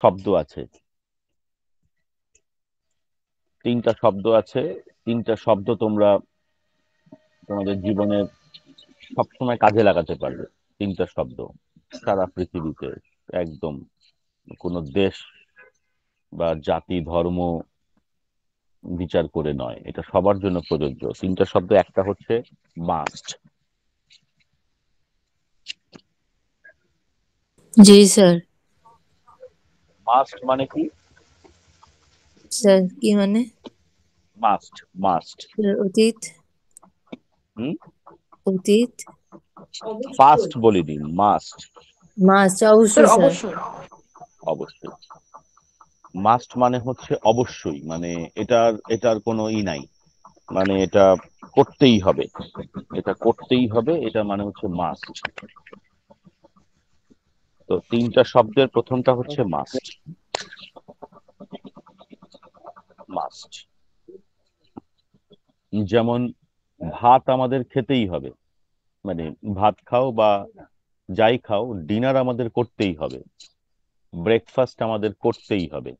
শব্দ আছে, তিনটা শব্দ আছে। তিনটা শব্দ তোমরা তোমাদের জীবনে সবসময় কাজে লাগাতে পারবে। তিনটা শব্দ সারা পৃথিবীতে, একদম কোনো দেশ বা জাতি ধর্ম বিচার করে নয়, এটা সবার জন্য প্রযোজ্য। তিনটা শব্দ, একটা হচ্ছে মাস্ট। জি স্যার। মাস্ট মানে কি? স্যার কি মানে? Must, must. স্যার, অতীত। হুম, অতীত। ফাস্ট বলিনি, মাস্ট। মাস স্যার অবশ্যই স্যার। অবশ্যই। অবশ্যই। মাস্ট মানে হচ্ছে অবশ্যই, মানে এটার এটার কোনো নাই, মানে এটা করতেই হবে, এটা করতেই হবে, এটা মানে হচ্ছে মাস্ট। তো তিনটা শব্দের প্রথমটা হচ্ছে মাস্ট। মাস্ট যেমন ভাত আমাদের খেতেই হবে, মানে ভাত খাও বা যাই খাও, ডিনার আমাদের করতেই হবে, ব্রেকফাস্ট আমাদের করতেই হবে,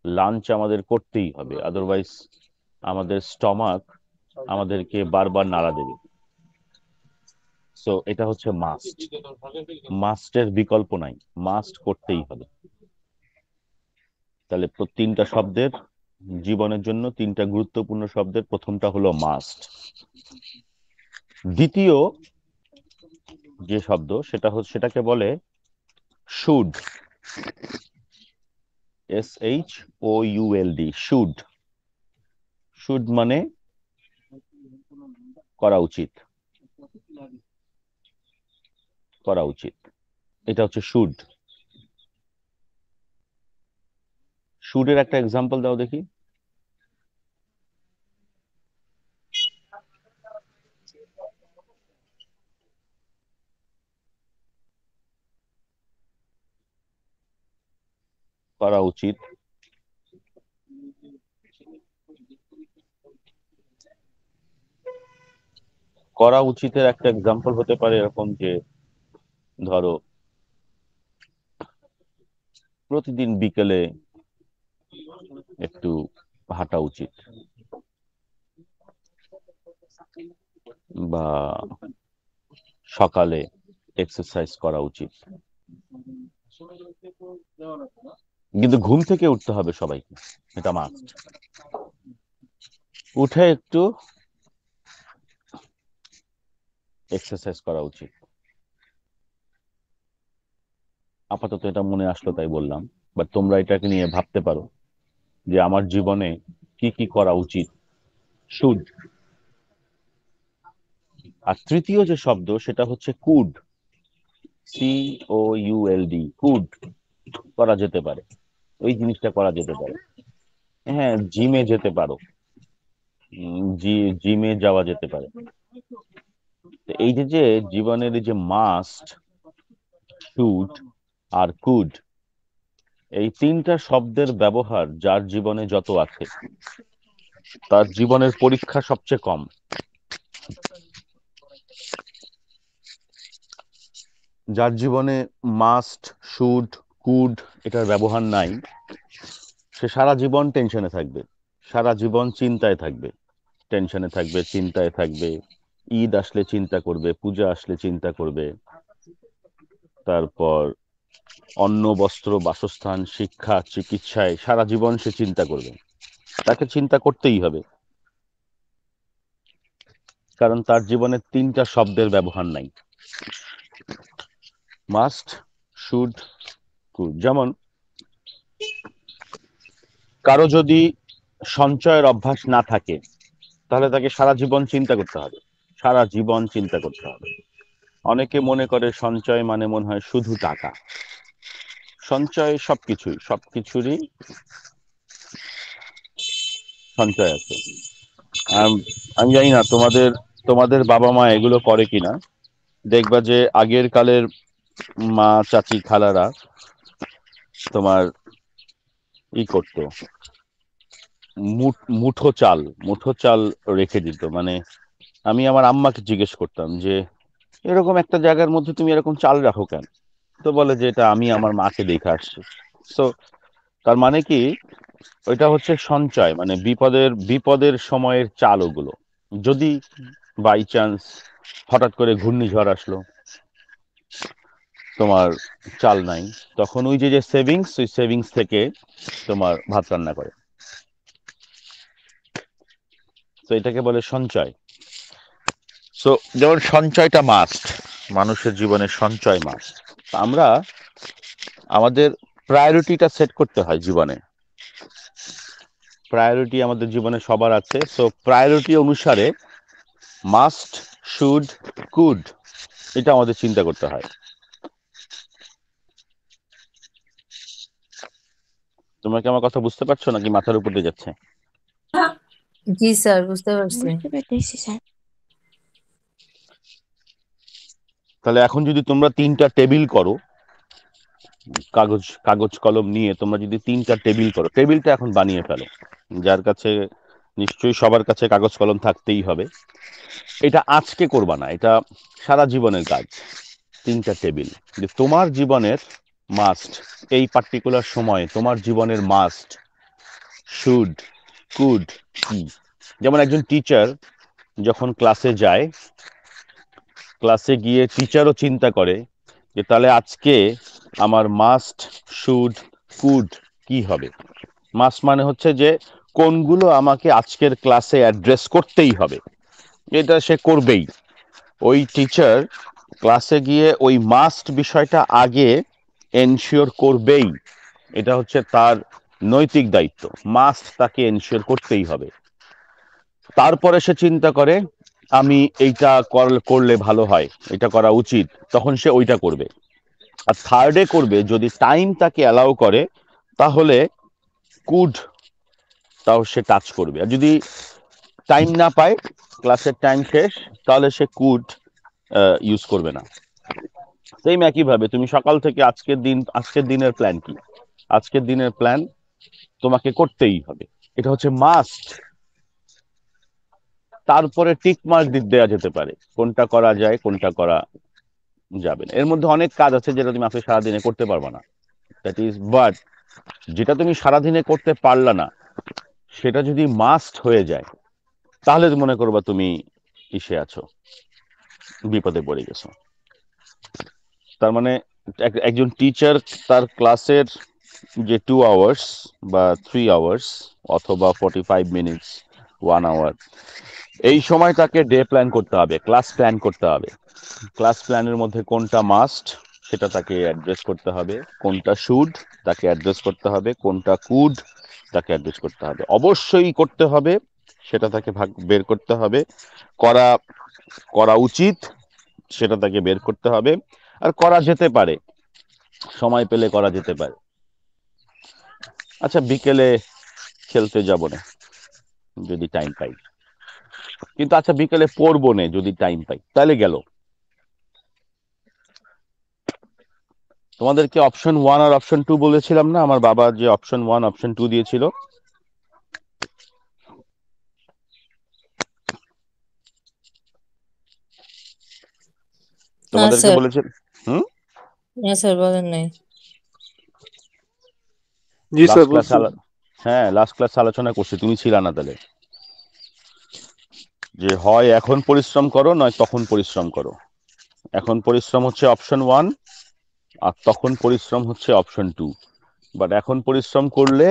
লাঞ্চ আমাদের করতেই হবে, আদারওয়াইজ আমাদের স্টমাক আমাদেরকে বারবার নাড়া দেবে। সো এটা হচ্ছে মাস্ট। মাস্টের বিকল্প নাই, মাস্ট করতেই হবে। তাহলে তিনটা শব্দের, জীবনের জন্য তিনটা গুরুত্বপূর্ণ শব্দের প্রথমটা হলো মাস্ট। দ্বিতীয় যে শব্দ সেটা হচ্ছে, সেটাকে বলে শুড। SHOULD, should. শুড মানে করা উচিত, করা উচিত, এটা হচ্ছে শুড। শুডের একটা এক্সাম্পল দাও দেখি। করা উচিত, করা উচিতের একটা এক্সাম্পল হতে পারে এরকম যে, ধরো প্রতিদিন বিকেলে একটু হাঁটা উচিত, বা সকালে এক্সারসাইজ করা উচিত। কিন্তু ঘুম থেকে উঠতে হবে সবাইকে, এটা মাস্ট। উঠে একটু এক্সারসাইজ করা উচিত। আপাতত এটা মনে আসলো তাই বললাম, বাট তোমরা এটাকে নিয়ে ভাবতে পারো যে আমার জীবনে কি কি করা উচিত। শুড। আর তৃতীয় যে শব্দ সেটা হচ্ছে কুড। COULD, কুড, করা যেতে পারে, ওই জিনিসটা করা যেতে পারে। হ্যাঁ, জিমে যেতে পারো, জিমে যাওয়া যেতে পারে। তো এই যে যে জীবনের এই যে মাস্ট, শুড আর কুড, এই তিনটা শব্দের ব্যবহার যার জীবনে যত আছে, তার জীবনের পরীক্ষা সবচেয়ে কম। যার জীবনে মাস্ট, শুড, কুড এটার ব্যবহার নাই, সে সারা জীবন টেনশনে থাকবে, সারা জীবন চিন্তায় থাকবে, টেনশনে থাকবে, চিন্তায় থাকবে। ঈদ আসলে চিন্তা করবে, পূজা আসলে চিন্তা করবে, তারপর অন্ন বস্ত্র বাসস্থান শিক্ষা চিকিৎসায় সারা জীবন সে চিন্তা করবে। তাকে চিন্তা করতেই হবে, কারণ তার জীবনে তিনটা শব্দের ব্যবহার নাই, মাস্ট, শুড, কুড। যেমন কারো যদি সঞ্চয়ের অভ্যাস না থাকে, তাহলে তাকে সারা জীবন চিন্তা করতে হবে, সারা জীবন চিন্তা করতে হবে। অনেকে মনে করে সঞ্চয় মানে মনে হয় শুধু টাকা। সঞ্চয় সবকিছুই, সবকিছুরই সঞ্চয় আছে। আমি জানি না তোমাদের তোমাদের বাবা মা এগুলো করে কিনা। দেখবা যে আগের কালের মা চাচি খালারা তোমার করতো, মুঠো চাল রেখে দিত। মানে আমি আমার আম্মাকে জিজ্ঞেস করতাম যে এরকম একটা জায়গার মধ্যে তুমি এরকম চাল রাখো কেন? তো বলে যে এটা আমি আমার মাকে দেখে আসছি। সো তার মানে কি, ওইটা হচ্ছে সঞ্চয়, মানে বিপদের বিপদের সময়ের চাল ওগুলো। যদি বাই চান্স হঠাৎ করে ঘূর্ণিঝড় আসলো, তোমার চাল নাই, তখন ওই যে যে সেভিংস, ওই সেভিংস থেকে তোমার ভাত রান্না করে। তো এটাকে বলে সঞ্চয়। সো যেমন সঞ্চয়টা মাস্ট, মানুষের জীবনে সঞ্চয় মাস্ট। আমরা আমাদের প্রায়োরিটিটা সেট করতে হয় জীবনে। প্রায়োরিটি আমাদের জীবনে সবার আছে, সো প্রায়োরিটি অনুসারে মাস্ট, শুড, কুড, এটা আমাদের চিন্তা করতে হয়। তোমরা কি আমার কথা বুঝতে পারছো নাকি মাথার উপর দিয়ে যাচ্ছে? জি স্যার, বুঝতে পারছি। বুঝতে পারতেছি স্যার। তাহলে এখন যদি তোমরা 3টা টেবিল করো, কাগজ কাগজ কলম নিয়ে তোমরা যদি 3টা টেবিল করো, টেবিলটা এখন বানিয়ে ফেলো। যার কাছে, নিশ্চয়ই সবার কাছে কাগজ কলম থাকতেই হবে। এটা আজকে করবা না, এটা সারা জীবনের কাজ। 3টা টেবিল যে তোমার জীবনের মাস্ট, এই পার্টিকুলার সময়ে তোমার জীবনের মাস্ট, শুড, কুড কি। যেমন একজন টিচার যখন ক্লাসে যায়, ক্লাসে গিয়ে টিচারও চিন্তা করে যে তাহলে আজকে আমার মাস্ট, শুড, কুড কি হবে। মাস্ট মানে হচ্ছে যে কোনগুলো আমাকে আজকের ক্লাসে অ্যাড্রেস করতেই হবে, এটা সে করবেই। ওই টিচার ক্লাসে গিয়ে ওই মাস্ট বিষয়টা আগে এনশিওর করবেই। এটা হচ্ছে তার নৈতিক দায়িত্ব, মাস্ট তাকে এনশিওর করতেই হবে। তারপরে সে চিন্তা করে আমি এইটা করলে ভালো হয়, এটা করা উচিত, তখন সে ওইটা করবে। আর থার্ডে করবে, যদি টাইম তাকে অ্যালাউ করে, তাহলে কুড, তাও সে টাচ করবে। আর যদি টাইম না পায়, ক্লাসের টাইম শেষ, তাহলে সে কুড ইউজ করবে না। সেম একইভাবে তুমি সকাল থেকে আজকের দিনের প্ল্যান কি, আজকের দিনের প্ল্যান তোমাকে করতেই হবে, এটা হচ্ছে মাস্ট। তারপরে টিক মার্ক দেওয়া যেতে পারে কোনটা করা যায়, কোনটা করা যাবে না। এর মধ্যে অনেক কাজ আছে যেটা তুমি আজকে সারাদিনে করতে পারবে না, দ্যাট ইজ, বাট যেটা তুমি সারাদিনে করতে পারলা না, সেটা যদি মাস্ট হয়ে যায়, তাহলে মনে করবা তুমি ইসে আছো, বিপদে পড়ে গেছো। তার মানে একজন টিচার তার ক্লাসের যে 2 আওয়ার্স বা 3 আওয়ার্স অথবা 45 মিনিটস, 1 আওয়ার, এই সময় তাকে ডে প্ল্যান করতে হবে, ক্লাস প্ল্যান করতে হবে। ক্লাস প্ল্যানের মধ্যে কোনটা মাস্ট সেটা তাকে অ্যাড্রেস করতে হবে, কোনটা শুড তাকে অ্যাড্রেস করতে হবে, কোনটা কুড তাকে অ্যাড্রেস করতে হবে। অবশ্যই করতে হবে, সেটা তাকে বের করতে হবে। করা করা উচিত, সেটা তাকে বের করতে হবে। আর করা যেতে পারে, সময় পেলে করা যেতে পারে। আচ্ছা, বিকেলে খেলতে যাব না যদি টাইম পাই, কিন্তু আচ্ছা বিকেলে পড়বো না যদি টাইম পাই, তাহলে গেল। তোমাদেরকে অপশন 1 আর অপশন 2 বলেছিলাম না, আমার বাবা যে অপশন 1 অপশন 2 দিয়েছিল। না তোমাদেরকে স্যার, বলেছে। হুম। না স্যার, বলেন নাই। জি স্যার লাস্ট ক্লাস বলছি। হ্যাঁ, লাস্ট ক্লাস আলোচনা করছি, তুমি ছিল না তাহলে। যে হয় এখন পরিশ্রম করো, নয় তখন পরিশ্রম করো। এখন পরিশ্রম হচ্ছে অপশন 1, আর তখন পরিশ্রম হচ্ছে অপশন 2। বাট এখন পরিশ্রম করলে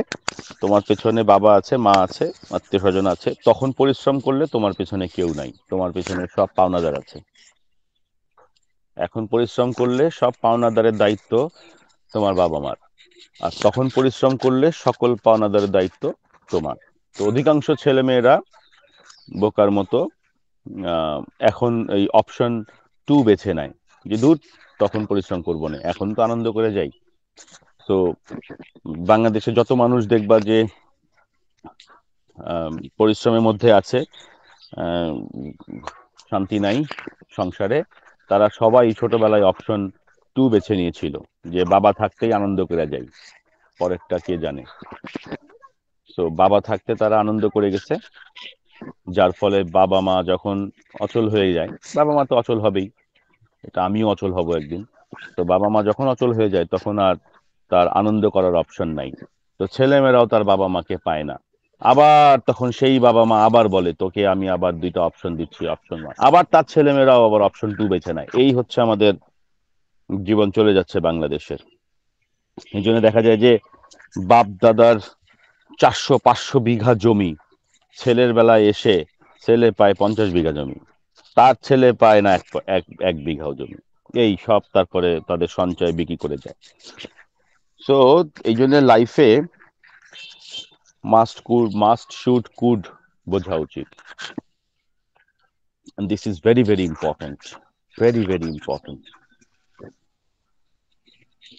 তোমার পেছনে বাবা আছে, মা আছে, আত্মীয় স্বজন আছে। তখন পরিশ্রম করলে তোমার পেছনে কেউ নাই, তোমার পেছনে সব পাওনাদার আছে। এখন পরিশ্রম করলে সব পাওনাদারের দায়িত্ব তোমার বাবা মার, আর তখন পরিশ্রম করলে সকল পাওনাদারের দায়িত্ব তোমার। তো অধিকাংশ ছেলেমেয়েরা বোকার মতো আহ, এখন এই অপশন 2 বেছে নেয়, যে দূর, তখন পরিশ্রম করবো না, এখন তো আনন্দ করে যাই। তো বাংলাদেশে যত মানুষ দেখবা যে পরিশ্রমের মধ্যে আছে, আহ, শান্তি নাই সংসারে, তারা সবাই ছোটবেলায় অপশন 2 বেছে নিয়েছিল, যে বাবা থাকতেই আনন্দ করে যাই, পরেরটা কে জানে। তো বাবা থাকতে তারা আনন্দ করে গেছে, যার ফলে বাবা মা যখন অচল হয়ে যায়, বাবা মা তো অচল হবেই, এটা আমিও অচল হব একদিন। তো বাবা মা যখন অচল হয়ে যায়, তখন আর তার আনন্দ করার অপশন নাই। তো ছেলেমেয়েরাও তার বাবা মাকে পায় না। আবার তখন সেই বাবা মা আবার বলে তোকে আমি আবার 2টা অপশন দিচ্ছি, অপশন 1, আবার তার ছেলেমেয়েরাও আবার অপশন 2 বেছে নেয়। এই হচ্ছে আমাদের জীবন চলে যাচ্ছে বাংলাদেশের। এই জন্য দেখা যায় যে বাপ দাদার 400-500 বিঘা জমি ছেলের বেলায় এসে ছেলে পায় 50 বিঘা জমি, তার ছেলে পায় না এক বিঘাও জমি। এই সব তারপরে তাদের সঞ্চয় বিক্রি করে যায়। সো এই জন্য লাইফে মাস্ট শুড কুড বোঝা উচিত। and this is very very important, very very important.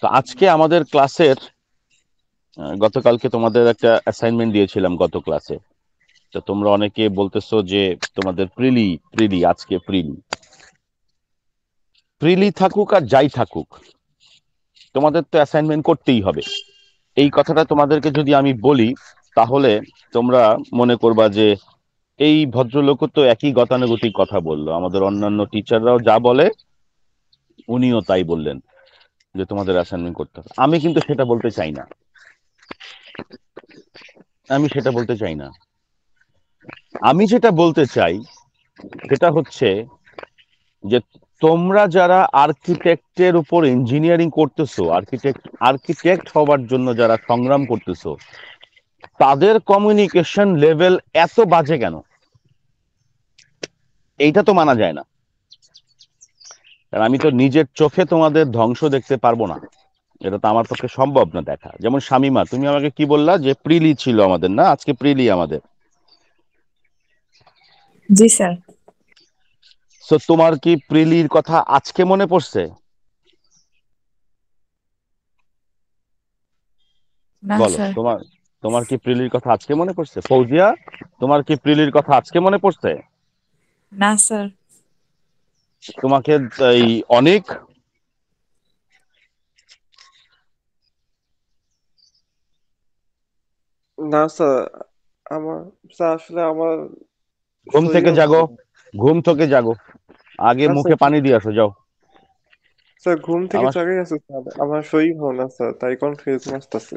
তো আজকে আমাদের ক্লাসের গতকালকে তোমাদের একটা অ্যাসাইনমেন্ট দিয়েছিলাম গত ক্লাসে। তো তোমরা অনেকে বলতেছো যে তোমাদের প্রিলি আজকে প্রিলি থাকুক আর যাই থাকুক তোমাদের তো অ্যাসাইনমেন্ট করতেই হবে। এই কথাটা তোমাদেরকে যদি আমি বলি তাহলে তোমরা মনে করবা যে এই ভদ্রলোকও তো একই গতানুগতিক কথা বললো, আমাদের অন্যান্য টিচাররাও যা বলে উনিও তাই বললেন যে তোমাদের অ্যাসাইনমেন্ট করতে হবে। আমি কিন্তু সেটা বলতে চাই না, আমি সেটা বলতে চাই না। আমি যেটা বলতে চাই সেটা হচ্ছে যে তোমরা যারা আর্কিটেক্টের উপর ইঞ্জিনিয়ারিং করতেছো, আর্কিটেক্ট হওয়ার জন্য যারা সংগ্রাম করতেছো, তাদের কমিউনিকেশন লেভেল এত বাজে কেন? এইটা তো মানা যায় না। কারণ আমি তো নিজের চোখে তোমাদের ধ্বংস দেখতে পারবো না, এটা তো আমার পক্ষে সম্ভব না দেখা। যেমন শামিমা, তুমি আমাকে কি বললা যে প্রিলি ছিল আমাদের, না আজকে প্রিলি আমাদের। জি স্যার। তো তোমার কি প্রিলির কথা আজকে মনে পড়ছে? না বলো, স্যার। তোমার তোমার কি প্রিলির কথা আজকে মনে পড়ছে? ফৌজিয়া, তোমার কি প্রিলির কথা আজকে মনে পড়ছে? না স্যার। তোমাকে এই অনেক না স্যার, আমার স্যার আসলে আমার ঘুম শরীর থেকে হচ্ছে জাগো, না। ঘুম থেকে জাগো, আগে না মুখে স্যার, পানি দিয়ে আসো, যাও। স্যার ঘুম থেকে আমার জাগে গেছে স্যার, আমার শরীর ভালো না স্যার, তাই কনফিউজ আসতেছে।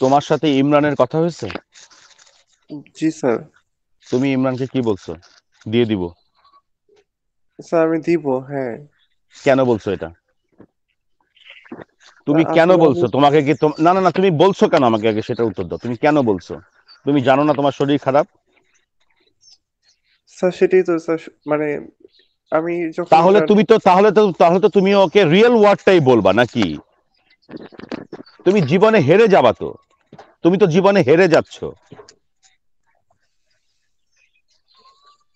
তোমার সাথে ইমরানের কথা হয়েছে? জি স্যার। তুমি ইমরানকে কি বলছো? দিয়ে দিব? স্যার আমি দিব, হ্যাঁ। কেন বলছো এটা? তুমি স্যার কেন আসলে আমি, বলছো? তোমাকে কি না না না, তুমি বলছো কেন? আমাকে আগে সেটা উত্তর দাও, তুমি কেন বলছো? তুমি জানো না তোমার শরীর খারাপ? স্যার সেটাই তো স্যার, মানে আমি যখন তাহলে তুমি তো তাহলে তো তুমি ওকে রিয়েল ওয়ার্ডটাই বলবা নাকি? তুমি জীবনে হেরে যাবা তো, তুমি তো জীবনে হেরে যাচ্ছ।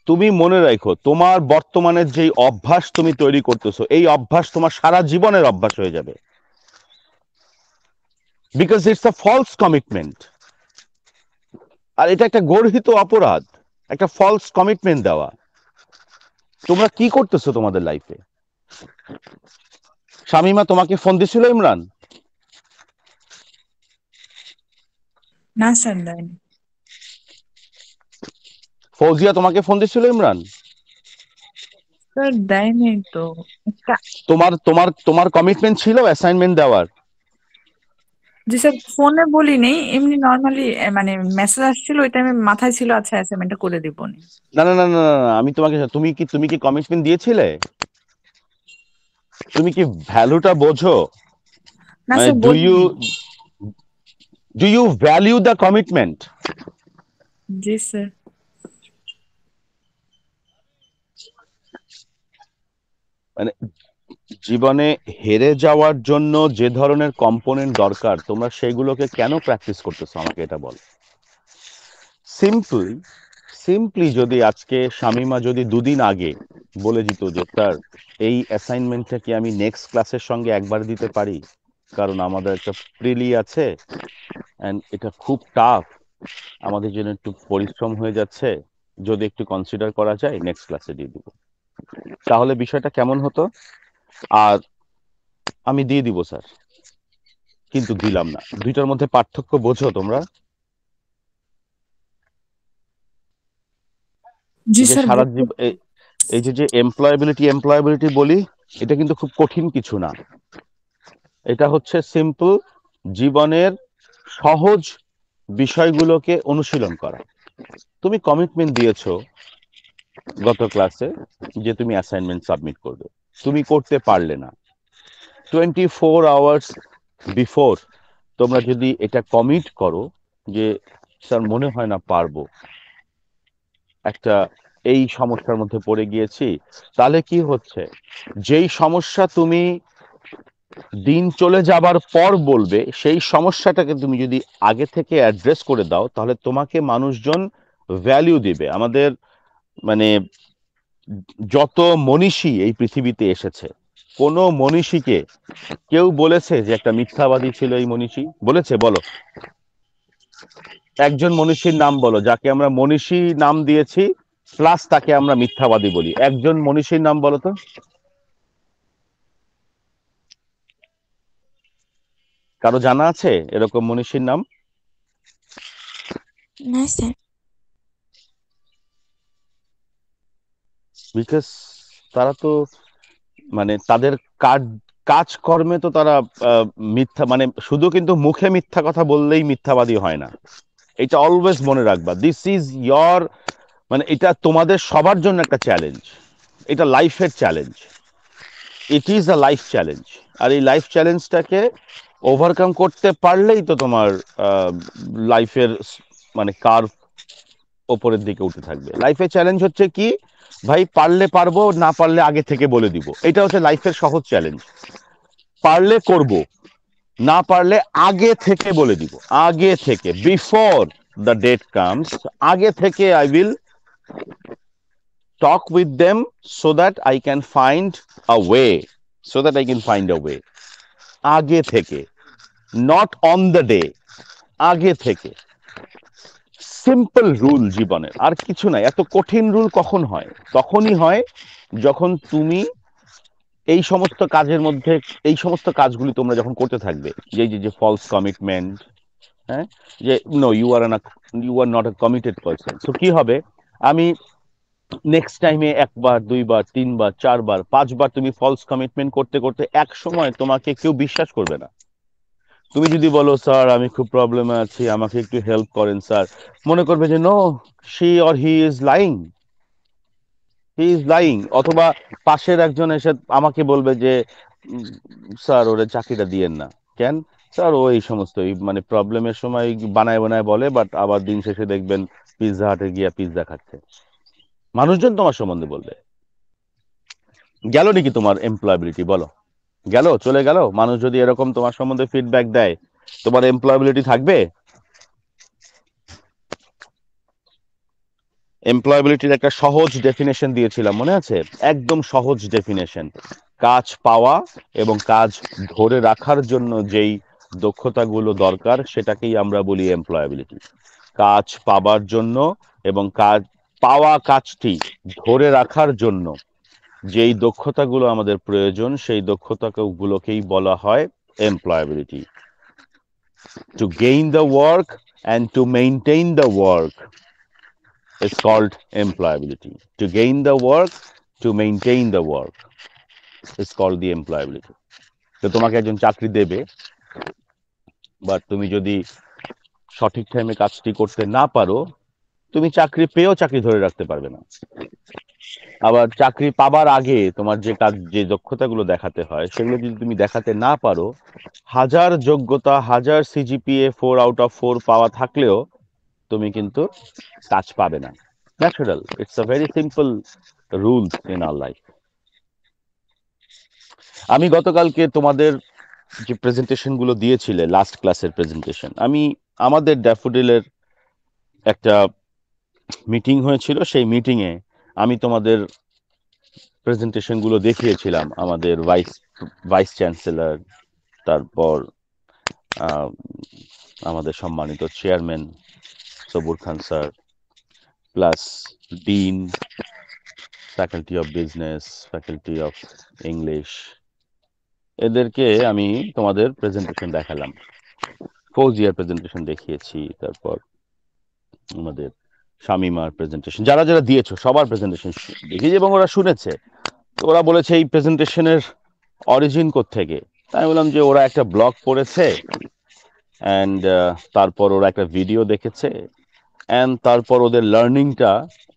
তুমি মনে রাখো তোমার বর্তমানের যে অভ্যাস তুমি তৈরি করতেছো, এই অভ্যাস তোমার সারা জীবনের অভ্যাস হয়ে যাবে। Because it's a false commitment. আর এটা একটা গর্হিত অপরাধ, একটা ফলস কমিটমেন্ট দেওয়া। তোমরা কি করতেছো তোমাদের লাইফে? শামিমা, তোমাকে ফোন দিছিল ইমরান? না স্যার, দেয়নি। ফৌজিয়া, তোমাকে ফোন দিছিল ইমরান? স্যার দেয়নি তো। একটা। তোমার তোমার তোমার কমিটমেন্ট ছিল অ্যাসাইনমেন্ট দেওয়ার? জি স্যার, ফোনে বলি নেই, এমনি নর্মালি মানে মেসেজ আসছিল, ওই টাইমে মাথায় ছিল আচ্ছা অ্যাসাইনমেন্টটা করে দিব নি। না না না না না, না, আমি তোমাকে, তুমি কি কমিটমেন্ট দিয়েছিলে? তুমি কি ভ্যালুটা বোঝো? না মানে স্যার, বলিনি। Do you value the commitment? জি স্যার। মানে জীবনে হেরে যাওয়ার জন্য যে ধরনের কম্পোনেন্ট দরকার তোমরা সেগুলোকে কেন প্র্যাকটিস করতেছো আমাকে এটা বল। সিম্পলি সিম্পলি যদি আজকে শামিমা যদি 2 দিন আগে বলে দিত যে স্যার এই অ্যাসাইনমেন্টটা কি আমি নেক্সট ক্লাসের সঙ্গে একবার দিতে পারি, কারণ আমাদের একটা প্রিলি আছে অ্যান্ড এটা খুব টাফ, আমাদের জন্য একটু পরিশ্রম হয়ে যাচ্ছে, যদি একটু কনসিডার করা যায় নেক্সট ক্লাসে দিয়ে দিব, তাহলে বিষয়টা কেমন হতো? আর আমি দিয়ে দিব স্যার, কিন্তু দিলাম না। দুইটার মধ্যে পার্থক্য বোঝো তোমরা? জি এই যে স্যার, সারা বুঝতে। এই যে যে এমপ্লয়াবিলিটি বলি, এটা কিন্তু খুব কঠিন কিছু না, এটা হচ্ছে সিম্পল জীবনের সহজ বিষয়গুলোকে অনুশীলন করা। তুমি কমিটমেন্ট দিয়েছো গত ক্লাসে যে তুমি অ্যাসাইনমেন্ট সাবমিট করবে, তুমি করতে পারলে না। 24 আওয়ার্স বিফোর তোমরা যদি এটা কমিট করো যে স্যার মনে হয় না পারবো, একটা এই সমস্যার মধ্যে পড়ে গিয়েছি, তাহলে কি হচ্ছে, যেই সমস্যা তুমি দিন চলে যাবার পর বলবে, সেই সমস্যাটাকে তুমি যদি আগে থেকে অ্যাড্রেস করে দাও, তাহলে তোমাকে মানুষজন ভ্যালিউ দিবে। আমাদের মানে যত মনীষী এই পৃথিবীতে এসেছে, কোন মনীষীকে কেউ বলেছে যে একটা মিথ্যাবাদী ছিল এই মনীষী? বলেছে? বলো, একজন মনীষীর নাম বলো যাকে আমরা মনীষী নাম দিয়েছি প্লাস তাকে আমরা মিথ্যাবাদী বলি। একজন মনীষীর নাম বলো তো। কারো জানা আছে এরকম মনীষীর নাম? না স্যার। বিকজ তারা তো মানে তাদের কাজকর্মে তো তারা মিথ্যা, মানে শুধু কিন্তু মুখে মিথ্যা কথা বললেই মিথ্যাবাদী হয় না। এটা অলওয়েজ মনে রাখবা, দিস ইজ ইয়োর, মানে এটা তোমাদের সবার জন্য একটা চ্যালেঞ্জ, এটা লাইফের challenge, it is a life challenge. আর এই লাইফ চ্যালেঞ্জটাকে ওভারকাম করতে পারলেই তো তোমার লাইফের মানে কার্ভ ওপরের দিকে উঠে থাকবে। লাইফের চ্যালেঞ্জ হচ্ছে কি ভাই, পারলে পারবো, না পারলে আগে থেকে বলে দিব, এটা হচ্ছে লাইফের সহজ চ্যালেঞ্জ। পারলে করব, না পারলে আগে থেকে বলে দিব, আগে থেকে, বিফোর দ্য ডেট কামস, আগে থেকে I will talk with them so that I can find a way, so that I can find a way. আগে থেকে, not on the day, আগে থেকে। সিম্পল রুল জীবনের, আর কিছু নাই। এত কঠিন রুল কখন হয়? তখনই হয় যখন তুমি এই সমস্ত কাজের মধ্যে, এই সমস্ত কাজগুলি তোমরা যখন করতে থাকবে, যে যে ফলস কমিটমেন্ট, হ্যাঁ, যে no you are not a committed person. So কি হবে, আমি নেক্সট টাইমে একবার, দুইবার, তিনবার, চারবার, পাঁচবার তুমি ফলস কমিটমেন্ট করতে করতে এক সময় তোমাকে কেউ বিশ্বাস করবে না। তুমি যদি বলো স্যার আমি খুব প্রবলেমে আছি, আমাকে একটু হেল্প করেন স্যার, মনে করবে যে no, she or he is lying, he is lying. অথবা পাশের একজন এসে আমাকে বলবে যে স্যার ওরে চাকরিটা দিয়েন না। কেন? স্যার ও এই সমস্ত মানে প্রবলেমের সময় বানায় বানায় বলে, বাট আবার দিন শেষে দেখবেন পিৎজা হাটে গিয়া পিৎজা খাচ্ছে। মানুষজন তোমার সম্বন্ধে বলবে। গেল নাকি তোমার এমপ্লয়াবিলিটি? বলো, গেল? চলে গেল? মানুষ যদি এরকম তোমার সম্বন্ধে ফিডব্যাক দেয়, তোমার এমপ্লয়াবিলিটি থাকবে? এমপ্লয়াবিলিটির একটা সহজ ডেফিনেশন দিয়েছিলাম, মনে আছে? একদম সহজ ডেফিনেশন, কাজ পাওয়া এবং কাজ ধরে রাখার জন্য যেই দক্ষতাগুলো দরকার সেটাকেই আমরা বলি এমপ্লয়াবিলিটি। কাজ পাবার জন্য এবং কাজ পাওয়া কাজটি ধরে রাখার জন্য যেই দক্ষতাগুলো আমাদের প্রয়োজন, সেই দক্ষতাগুলোকেই বলা হয় employability. To gain the work and to maintain the work is called employability. To gain the work, to maintain the work is called the employability. তো তোমাকে একজন চাকরি দেবে, বাট তুমি যদি সঠিক টাইমে কাজটি করতে না পারো, তুমি চাকরি পেয়েও চাকরি ধরে রাখতে পারবে না। আবার চাকরি পাবার আগে তোমার যে কাজ, যে দক্ষতাগুলো দেখাতে হয়, সেগুলো যদি তুমি দেখাতে না পারো, হাজার যোগ্যতা, হাজার সিজিপিএ 4/4 পাওয়া থাকলেও তুমি কিন্তু কাজ পাবে না। Natural, it's a very simple rules in our life. আমি গতকালকে তোমাদের যে প্রেজেন্টেশন গুলো দিয়েছিলে, লাস্ট ক্লাসের প্রেজেন্টেশন, আমি আমাদের ড্যাফোডিলের একটা মিটিং হয়েছিল, সেই মিটিং এ আমি তোমাদের প্রেজেন্টেশন গুলো দেখিয়েছিলাম। আমাদের ভাইস চ্যান্সেলর, তারপর আমাদের সম্মানিত chairman Sabur Khan sir, plus dean, faculty of business, faculty of English, এদেরকে আমি তোমাদের প্রেজেন্টেশন দেখালাম। ফৌজিয়ার প্রেজেন্টেশন দেখিয়েছি, তারপর আমাদের শামিমার প্রেজেন্টেশন, যারা যারা দিয়েছো সবার প্রেজেন্টেশন দেখিয়েছি এবং ওরা শুনেছে। তো ওরা বলেছে এই প্রেজেন্টেশনের অরিজিন কোত্থেকে। তাই আমি বললাম যে ওরা একটা ব্লগ পড়েছে অ্যান্ড তারপর ওরা একটা ভিডিও দেখেছে অ্যান্ড তারপর ওদের লার্নিংটা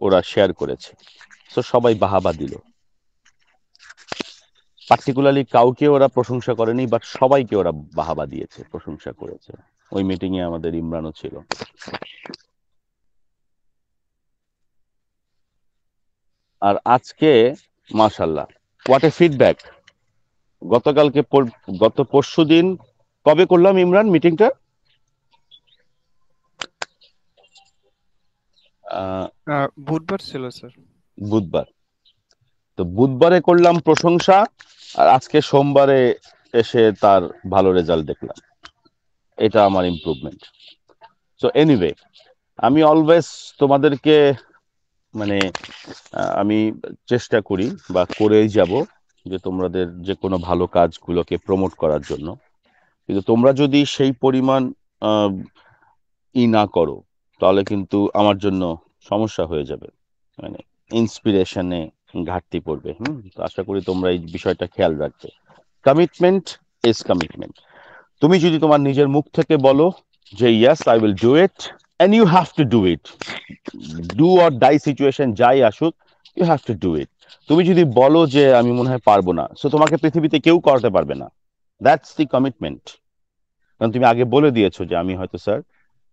ওরা শেয়ার করেছে। তো সবাই বাহাবা দিল। পার্টিকুলারলি কাউকে ওরা প্রশংসা করেনি, বাট সবাইকে ওরা বাহাবা দিয়েছে, প্রশংসা করেছে। ওই মিটিং এ আমাদের ইমরানও ছিল। আর আজকে মাশাল্লাহ হোয়াট এ ফিডব্যাক। গতকালকে গত পরশু দিন কবে করলাম ইমরান মিটিংটা? বুধবার ছিল স্যার। বুধবার। তো বুধবারে করলাম প্রশংসা, আর আজকে সোমবারে এসে তার ভালো রেজাল্ট দেখলাম। এটা আমার ইমপ্রুভমেন্ট। সো এনিওয়ে, আমি অলওয়েজ তোমাদেরকে মানে আমি চেষ্টা করি বা করেই যাব যে তোমাদের যে কোনো ভালো কাজগুলোকে প্রমোট করার জন্য। কিন্তু তোমরা যদি সেই পরিমাণ আহ, না করো তাহলে কিন্তু আমার জন্য সমস্যা হয়ে যাবে, মানে ইন্সপিরেশনে ঘাটতি পড়বে। তো আশা করি তোমরা এই বিষয়টা খেয়াল রাখবে। Commitment is commitment. তুমি যদি তোমার নিজের মুখ থেকে বলো যে yes I will do it, and you have to do it, do or die situation যাই আসুক, you have to do it. তুমি যদি বলো যে আমি মনে হয় পারবো না, সো তোমাকে পৃথিবীতে কেউ করাতে পারবে না। That's the commitment. কারণ তুমি আগে বলে দিয়েছো যে আমি হয়তো স্যার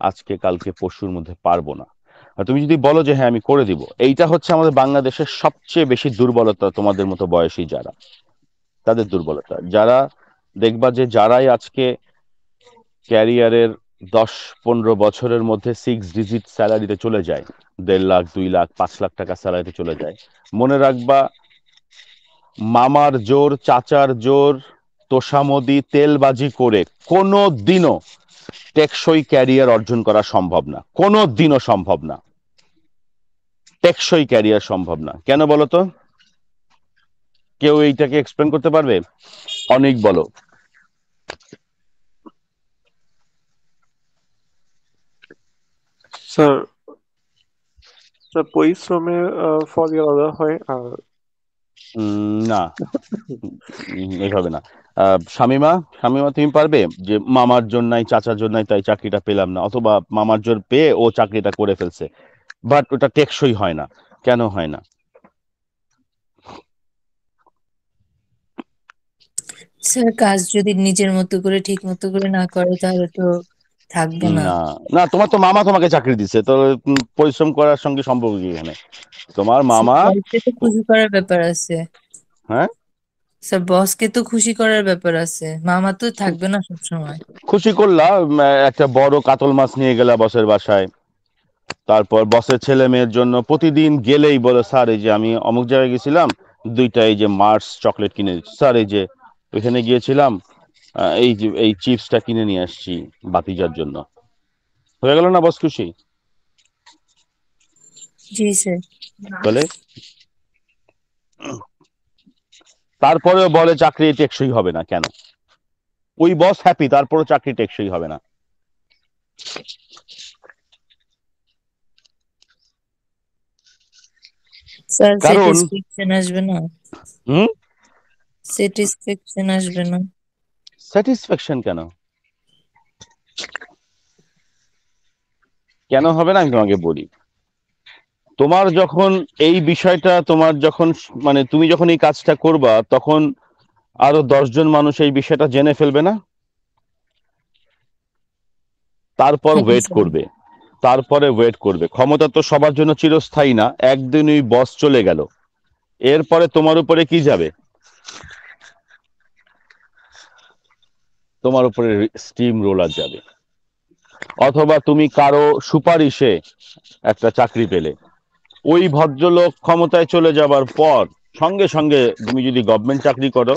আজকে কালকে পরশুর মধ্যে পারবো না। আর তুমি যদি বলো যে হ্যাঁ আমি করে দিব, এইটা হচ্ছে আমাদের বাংলাদেশের সবচেয়ে বেশি দুর্বলতা। তোমাদের মতো বয়সী যারা, তাদের দুর্বলতা। যারা দেখবা যে যারাই আজকে ক্যারিয়ারের 10-15 বছরের মধ্যে 6 ডিজিট স্যালারিতে চলে যায়, 1.5 লাখ 2 লাখ 5 লাখ টাকা স্যালারিতে চলে যায়, মনে রাখবা মামার জোর চাচার জোর তোষামদি তেলবাজি করে কোনো দিনও টেকসই ক্যারিয়ার অর্জন করা সম্ভব না। কোনো দিনও সম্ভব না। টেকসই ক্যারিয়ার সম্ভব না। কেন বলো তো? কেউ এইটাকে এক্সপ্লেন করতে পারবে? অনেক বলো। স্যার স্যার পরিশ্রমের ফলই আলাদা হয়। আর না, এইভাবে না। শামিমা, শামিমা তুমি পারবে যে মামার জন্যই চাচার জন্যই তাই চাকরিটা পেলাম না, অথবা মামার জোর পেয়ে ও চাকরিটা করে ফেলছে, বাট ওটা টেকসই হয় না। কেন হয় না? স্যার কাজ যদি নিজের মতো করে ঠিক মতো করে না করে তাহলে তো থাকবে না। না না, তোমার তো মামা তোমাকে চাকরি দিচ্ছে, তো পরিশ্রম করার সঙ্গে সম্পর্ক কি এখানে? তোমার মামা। বসকে তো খুশি করার ব্যাপার আছে। হ্যাঁ, স্যার বসকে তো খুশি করার ব্যাপার আছে, মামা তো থাকবে না সবসময়। খুশি করলাম, একটা বড় কাতল মাছ নিয়ে গেলা বসের বাসায়, তারপর বসের ছেলে মেয়ের জন্য প্রতিদিন গেলেই বলে স্যার এই যে আমি অমুক জায়গায় গেছিলাম, 2টা এই যে মার্স চকলেট কিনে দিচ্ছি, স্যার এই যে ওইখানে গিয়েছিলাম, এই যে এই চিপসটা কিনে নিয়ে আসছি বাতিজার জন্য। হয়ে গেল না বস খুশি? জি স্যার। বলে তারপরেও বলে চাকরি টেকসই হবে না। কেন? ওই বস হ্যাপি, তারপরেও চাকরি টেকসই হবে না। স্যার কারণ স্যাটিসফ্যাকশন আসবে না, হুম স্যাটিসফ্যাকশন আসবে না। স্যাটিসফ্যাকশন কেন কেন হবে না আমি তোমাকে বলি। তোমার যখন এই বিষয়টা, তোমার যখন মানে তুমি যখন এই কাজটা করবা, তখন আরো 10 জন মানুষ এই বিষয়টা জেনে ফেলবে না? তারপর হ্যাঁ ওয়েট স্যার। করবে, তারপরে ওয়েট করবে। ক্ষমতা তো সবার জন্য চিরস্থায়ী না। একদিন ওই বস চলে গেল, এরপরে তোমার উপরে কি যাবে? তোমার উপরে স্টিম রোলার যাবে। অথবা তুমি কারো সুপারিশে একটা চাকরি পেলে, ওই ভদ্রলোক ক্ষমতায় চলে যাবার পর সঙ্গে সঙ্গে তুমি যদি গভর্নমেন্ট চাকরি করো,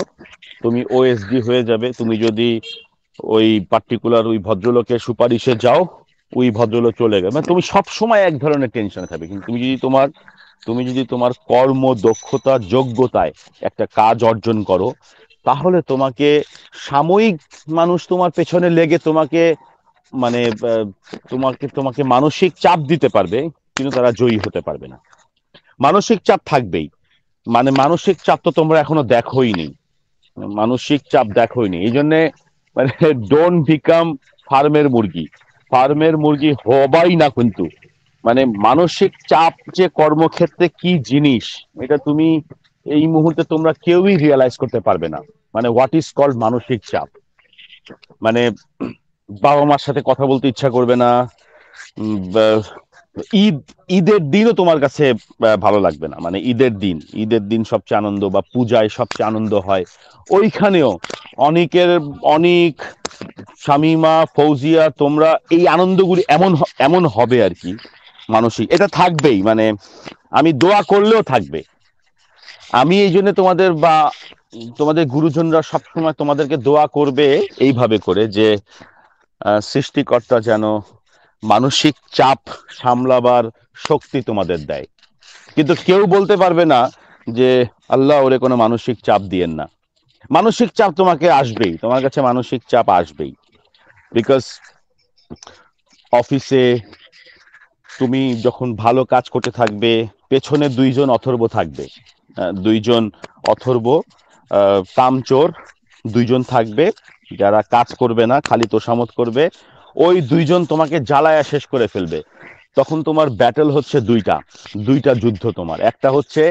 তুমি ওএসডি হয়ে যাবে। তুমি যদি ওই পার্টিকুলার ওই ভদ্রলোকের সুপারিশে যাও, ওই ভদ্রলোক চলে গেবে, মানে তুমি সব সময় এক ধরনের টেনশনে থাকবে। কিন্তু তুমি যদি তোমার কর্ম দক্ষতা যোগ্যতায় একটা কাজ অর্জন করো, তাহলে তোমাকে সাময়িক মানুষ তোমার পেছনে লেগে তোমাকে মানে তোমাকে তোমাকে মানসিক চাপ দিতে পারবে, কিন্তু তারা জয়ী হতে পারবে না। মানসিক চাপ থাকবেই। মানে মানসিক চাপ তো তোমরা এখনো দেখোইনি, মানসিক চাপ দেখোইনি, এই জন্যে মানে ডোন্ট বিকাম ফার্মের মুরগি, ফার্মের মুরগি হবাই না কিন্তু। মানে মানসিক চাপ যে কর্মক্ষেত্রে কি জিনিস, এটা তুমি এই মুহূর্তে তোমরা কেউই রিয়েলাইজ করতে পারবে না। মানে হোয়াট ইজ কল্ড মানসিক চাপ, মানে বাবা মার সাথে কথা বলতে ইচ্ছা করবে না, ঈদ ঈদের দিনও তোমার কাছে ভালো লাগবে না। মানে ঈদের দিন সবচেয়ে আনন্দ, বা পূজায় সবচেয়ে আনন্দ হয়, ওইখানেও অনেক শামিমা, ফৌজিয়া, তোমরা এই আনন্দগুলি এমন হবে আর কি, মানসিক এটা থাকবেই। মানে আমি দোয়া করলেও থাকবে। আমি এই জন্য তোমাদের গুরুজনরা সবসময় তোমাদেরকে দোয়া করবে এইভাবে করে যে সৃষ্টিকর্তা যেন মানসিক চাপ সামলাবার শক্তি তোমাদের দেয়। কিন্তু কেউ বলতে পারবে না যে আল্লাহ ওরে কোনো মানসিক চাপ দিয়েন না। মানসিক চাপ তোমাকে আসবেই, তোমার কাছে মানসিক চাপ আসবেই। বিকজ অফিসে তুমি যখন ভালো কাজ করতে থাকবে, পেছনে দুইজন অথর্ব থাকবে, দুইজন অথর্ব কামচোর দুইজন থাকবে, যারা কাজ করবে না, খালি তোষামত করবে। ওই দুইজন তোমাকে জ্বালায়া শেষ করে ফেলবে। তখন তোমার ব্যাটেল হচ্ছে দুইটা যুদ্ধ তোমার। একটা হচ্ছে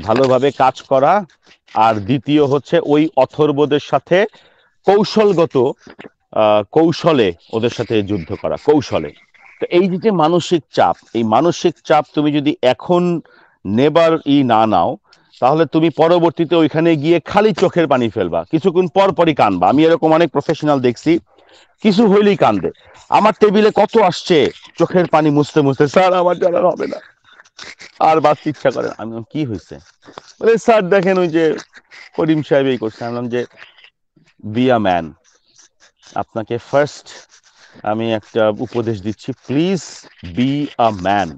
ভালোভাবে কাজ করা, আর দ্বিতীয় হচ্ছে ওই অথর্বদের সাথে কৌশলগত কৌশলে ওদের সাথে যুদ্ধ করা, কৌশলে। তো এই যে মানসিক চাপ, এই মানসিক চাপ তুমি যদি এখন নেবার না নাও, তাহলে তুমি পরবর্তীতে ওইখানে গিয়ে খালি চোখের পানি ফেলবা, কিছুক্ষণ পর পরই কানবা। আমি এরকম অনেক প্রফেশনাল দেখছি, কিছু হইলেই কান্দে। আমার টেবিলে কত আসছে চোখের পানি মুছতে মুছতে, স্যার আমার দ্বারা হবে না, আর বাঁচতে ইচ্ছা করে না। আমি বললাম, কি হয়েছে? বলে স্যার দেখেন ওই যে করিম সাহেব এই করছে। আমি বললাম যে বি আ ম্যান, আপনাকে ফার্স্ট আমি একটা উপদেশ দিচ্ছি, প্লিজ বি আ ম্যান।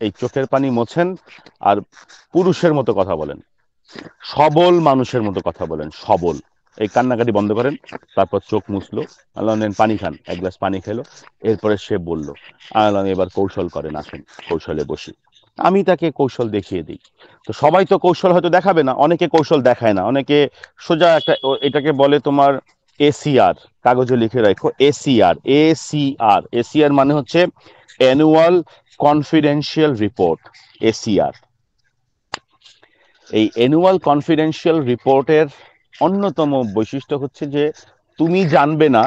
এই চোখের পানি মোছেন আর পুরুষের মতো কথা বলেন, সবল মানুষের মতো কথা বলেন, সবল। এই কান্নাকাটি বন্ধ করেন। তারপর চোখ মুছলো, আল্লাহ নেন পানি খান, এক গ্লাস পানি খেলো। এরপরে সে বলল, আল্লাহ এবার কৌশল করেন, আসেন কৌশলে বসি। আমি তাকে কৌশল দেখিয়ে দিই। তো সবাই তো কৌশল হয়তো দেখাবে না, অনেকে কৌশল দেখায় না, অনেকে সোজা এটাকে বলে তোমার এসিআর, কাগজে লিখে রাখো, এসিআর মানে হচ্ছে অ্যানুয়াল কনফিডেন্সিয়াল রিপোর্ট, এসিআর। এই অ্যানুয়াল কনফিডেন্সিয়াল রিপোর্টের অন্যতম বৈশিষ্ট্য হচ্ছে যে তুমি জানবে না,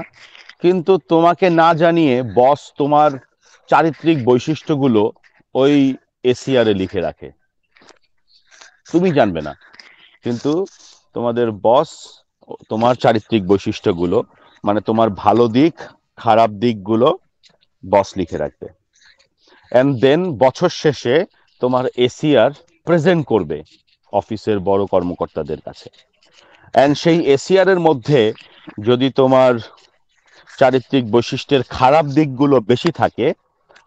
কিন্তু তোমাকে না জানিয়ে বস তোমার চারিত্রিক বৈশিষ্ট্যগুলো ওই এসিআর এ লিখে রাখে। তুমি জানবে না, কিন্তু তোমাদের বস তোমার চারিত্রিক বৈশিষ্ট্যগুলো, মানে তোমার ভালো দিক খারাপ দিকগুলো বস লিখে রাখবে। এন্ড দেন বছর শেষে তোমার এসিআর প্রেজেন্ট করবে অফিসের বড় কর্মকর্তাদের কাছে। এন্ড সেই এসিআর এর মধ্যে যদি তোমার চারিত্রিক বৈশিষ্ট্যের খারাপ দিকগুলো বেশি থাকে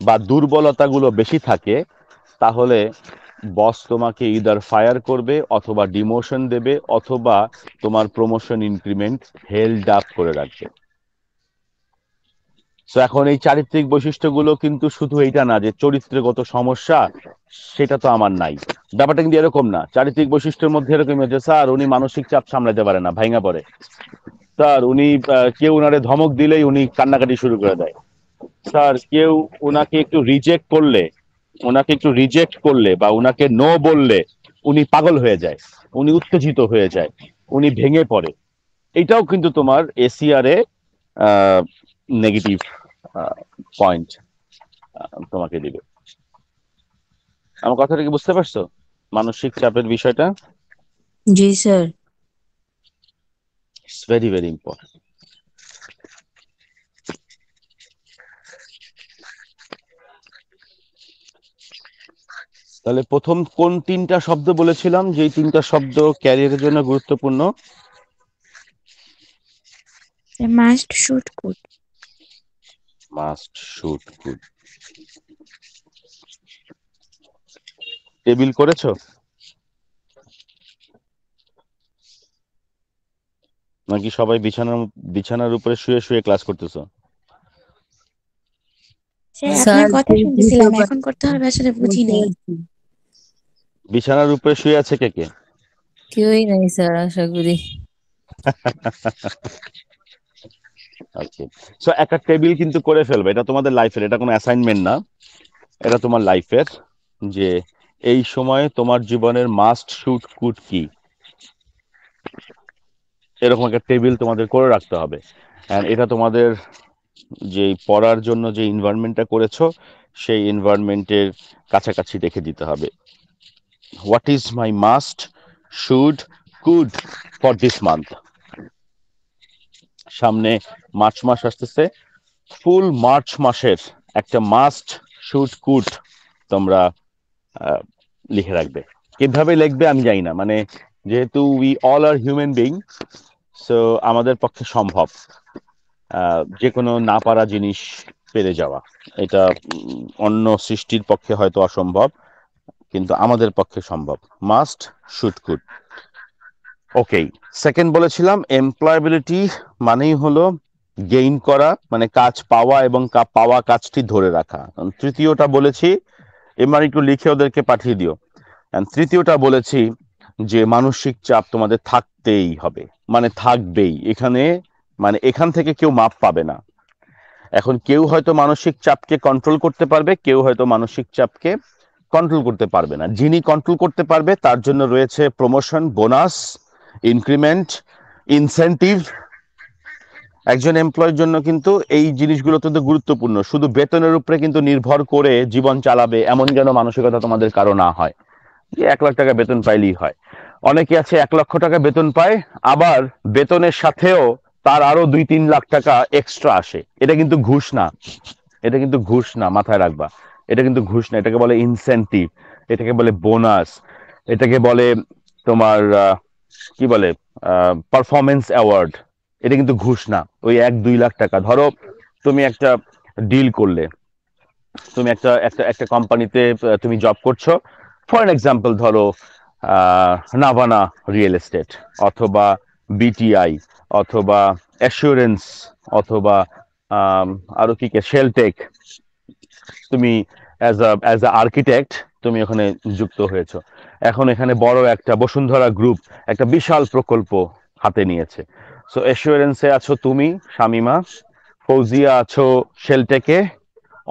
বা দুর্বলতাগুলো বেশি থাকে, তাহলে বস তোমাকে ইদার ফায়ার করবে, অথবা ডিমোশন দেবে, অথবা তোমার প্রমোশন ইনক্রিমেন্ট হেল্ড আপ করে রাখবে। তো এখন এই চারিত্রিক বৈশিষ্ট্যগুলো কিন্তু শুধু এইটা না যে চরিত্রগত সমস্যা, সেটা তো আমার নাই। ব্যাপারটা কিন্তু এরকম না। চারিত্রিক বৈশিষ্ট্যের মধ্যে এরকম যে স্যার উনি মানসিক চাপ সামলাতে পারে না, ভাঙা পড়ে। স্যার উনি কেউ ওনারে ধমক দিলেই উনি কান্নাকাটি শুরু করে দেয়। স্যার কেউ ওনাকে একটু রিজেক্ট করলে বা ওনাকে নো বললে উনি পাগল হয়ে যায়, উনি উত্তেজিত হয়ে যায়, উনি ভেঙে পড়ে। এটাও কিন্তু তোমার এসিআর এ নেগেটিভ পয়েন্ট তোমাকে দিবে। আমার কথাটা কি বুঝতে পারছো, মানসিক চাপের বিষয়টা? জি sir. It's very very important. তাহলে প্রথম কোন তিনটা শব্দ বলেছিলাম যে তিনটা শব্দ ক্যারিয়ারের জন্য গুরুত্বপূর্ণ? Must should could. Must should could. Table করেছো নাকি সবাই বিছানার উপরে শুয়ে শুয়ে ক্লাস করতেছো? স্যার স্যার আপনার কথা শুনতেছিলাম, এখন করতে হবে আসলে বুঝি নাই। বিছানার উপরে শুয়ে আছে কে কে? কেউই নাই স্যার, আশা করি। আচ্ছা, সো একটা টেবিল কিন্তু করে ফেলবে, এটা তোমাদের লাইফের, এটা কোনো অ্যাসাইনমেন্ট না, এটা তোমার লাইফের, যে এই সময়ে তোমার জীবনের মাস্ট শুট কুড কি, এরকম একটা টেবিল তোমাদের করে রাখতে হবে। অ্যান্ড এটা তোমাদের যে পড়ার জন্য যে এনভায়রনমেন্টটা করেছো সেই এনভায়রনমেন্টের কাছাকাছি রেখে দিতে হবে। What is my must should could for this month. সামনে মার্চ মাস আসতেছে, ফুল মার্চ মাসের একটা মাস্ট শুড কুড তোমরা লিখে রাখবে। কিভাবে লিখবে আমি জানি না, মানে যেহেতু we all are human being, so আমাদের পক্ষে সম্ভব যে কোনো না পারা জিনিস পেরে যাওয়া। এটা অন্য সৃষ্টির পক্ষে হয়তো অসম্ভব, কিন্তু আমাদের পক্ষে সম্ভব। Must should could. Okay, second বলেছিলাম এমপ্লয়াবিলিটি মানেই হলো গেইন করা, মানে কাজ পাওয়া এবং পাওয়া কাজটি ধরে রাখা। তৃতীয়টা বলেছি, এবার একটু লিখে ওদেরকে পাঠিয়ে দিও। তৃতীয়টা বলেছি যে মানসিক চাপ তোমাদের থাকতেই হবে, মানে থাকবেই এখানে, মানে এখান থেকে কেউ মাপ পাবে না। এখন কেউ হয়তো মানসিক চাপকে কন্ট্রোল করতে পারবে, কেউ হয়তো মানসিক চাপকে কন্ট্রোল করতে পারবে না। যিনি কন্ট্রোল করতে পারবে তার জন্য রয়েছে প্রমোশন, বোনাস, ইনক্রিমেন্ট, ইনসেন্টিভ। একজন এমপ্লয়ের জন্য কিন্তু এই জিনিসগুলো তো গুরুত্বপূর্ণ। শুধু বেতনের উপরে কিন্তু নির্ভর করে জীবন চালাবে এমন যেন মানসিকতা তোমাদের কারো না হয়, যে 1 লাখ টাকা বেতন পাইলেই হয়। অনেকে আছে 1 লক্ষ টাকা বেতন পায়, আবার বেতনের সাথেও তার আরো 2-3 লাখ টাকা এক্সট্রা আসে। এটা কিন্তু ঘুষ না, এটা কিন্তু ঘুষ না, মাথায় রাখবা। এটা কিন্তু ঘুষ না, এটাকে বলে ইনসেন্টিভ, এটাকে বলে বোনাস, এটাকে বলে তোমার কি বলে পারফরমেন্স অ্যাওয়ার্ড। এটা কিন্তু ঘুষ না। ওই 1-2 লাখ টাকা, ধরো তুমি একটা ডিল করলে, তুমি একটা একটা একটা কোম্পানিতে তুমি জব করছো, ফর এন এক্সাম্পল ধরো নাভানা রিয়েল এস্টেট, অথবা বিটিআই, অথবা অ্যাসুরেন্স, অথবা আরো কি শেলটেক। তুমি অ্যাজ আ আর্কিটেক্ট তুমি ওখানে যুক্ত হয়েছো। এখন এখানে বড় একটা বসুন্ধরা গ্রুপ একটা বিশাল প্রকল্প হাতে নিয়েছে। সো অ্যাসুরেন্সে আছো তুমি শামিমা, ফৌজিয়া আছো শেলটেকে,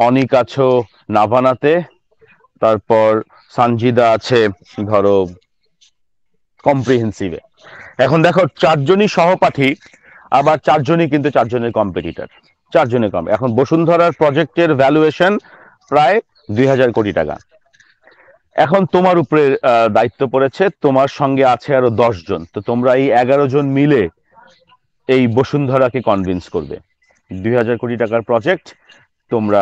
অনিক আছো নাভানাতে, তারপর সানজিদা আছে ধরো কম্প্রিহেন্সিভে। এখন দেখো 4 জনই সহপাঠী, আবার 4 জনই কিন্তু 4 জনের কম্পিটিটর, 4 জনের কম। এখন বসুন্ধরার প্রজেক্টের ভ্যালুয়েশন প্রায় 2000 কোটি টাকা। এখন তোমার উপরে দায়িত্ব পড়েছে, তোমার সঙ্গে আছে আরো 10 জন, তো তোমরা এই 11 জন মিলে এই বসুন্ধরাকে কনভিন্স করবে। 2000 কোটি টাকার প্রজেক্ট তোমরা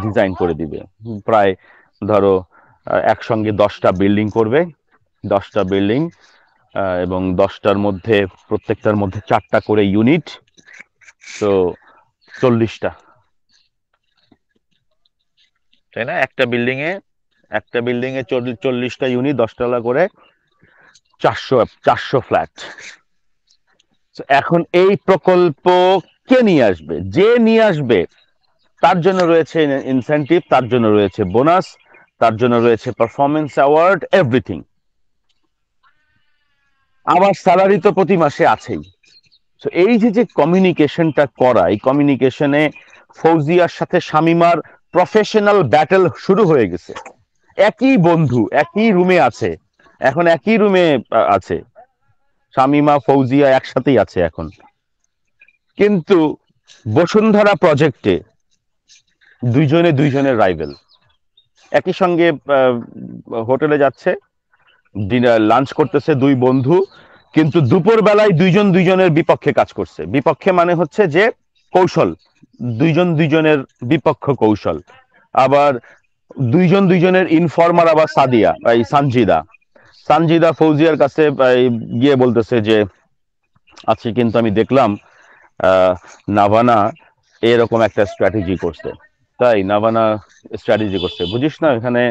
ডিজাইন করে দিবে। প্রায় ধরো একসঙ্গে 10টা বিল্ডিং করবে, 10টা বিল্ডিং, এবং 10টার মধ্যে প্রত্যেকটার মধ্যে 4টা করে ইউনিট, তো 40টা, তাই না? একটা বিল্ডিং এ 40টা ইউনিট, 10 তলা করে, 400 ফ্ল্যাট। এখন এই প্রকল্প কে নিয়ে আসবে? যে নিয়ে আসবে তার জন্য রয়েছে ইনসেন্টিভ, তার জন্য রয়েছে বোনাস, তার জন্য রয়েছে পারফরমেন্স অ্যাওয়ার্ড, এভরিথিং। আবার স্যালারি তো প্রতি মাসে আছেই। তো এই যে কমিউনিকেশনটা করা, এই কমিউনিকেশনে ফৌজিয়ার সাথে শামিমার প্রফেশনাল ব্যাটল শুরু হয়ে গেছে। একই বন্ধু, একই রুমে আছে, এখন একই রুমে আছে, শামিমা ফৌজিয়া একসাথেই আছে এখন। কিন্তু বসুন্ধরা প্রজেক্টে দুইজনের রাইভেল। একই সঙ্গে হোটেলে যাচ্ছে, ডিনার লাঞ্চ করতেছে 2 বন্ধু, কিন্তু দুপুর বেলায় দুইজনের বিপক্ষে কাজ করছে। বিপক্ষে মানে হচ্ছে যে কৌশল, দুইজনের বিপক্ষ কৌশল। আবার দুইজনের ইনফর্মার, আবার এই সানজিদা ফৌজিয়ার কাছে গিয়ে বলতেছে যে আজকে কিন্তু আমি দেখলাম নাভানা এরকম একটা স্ট্র্যাটেজি করছে। তাই নাভানা স্ট্র্যাটেজি করছে, বুঝিস না? এখানে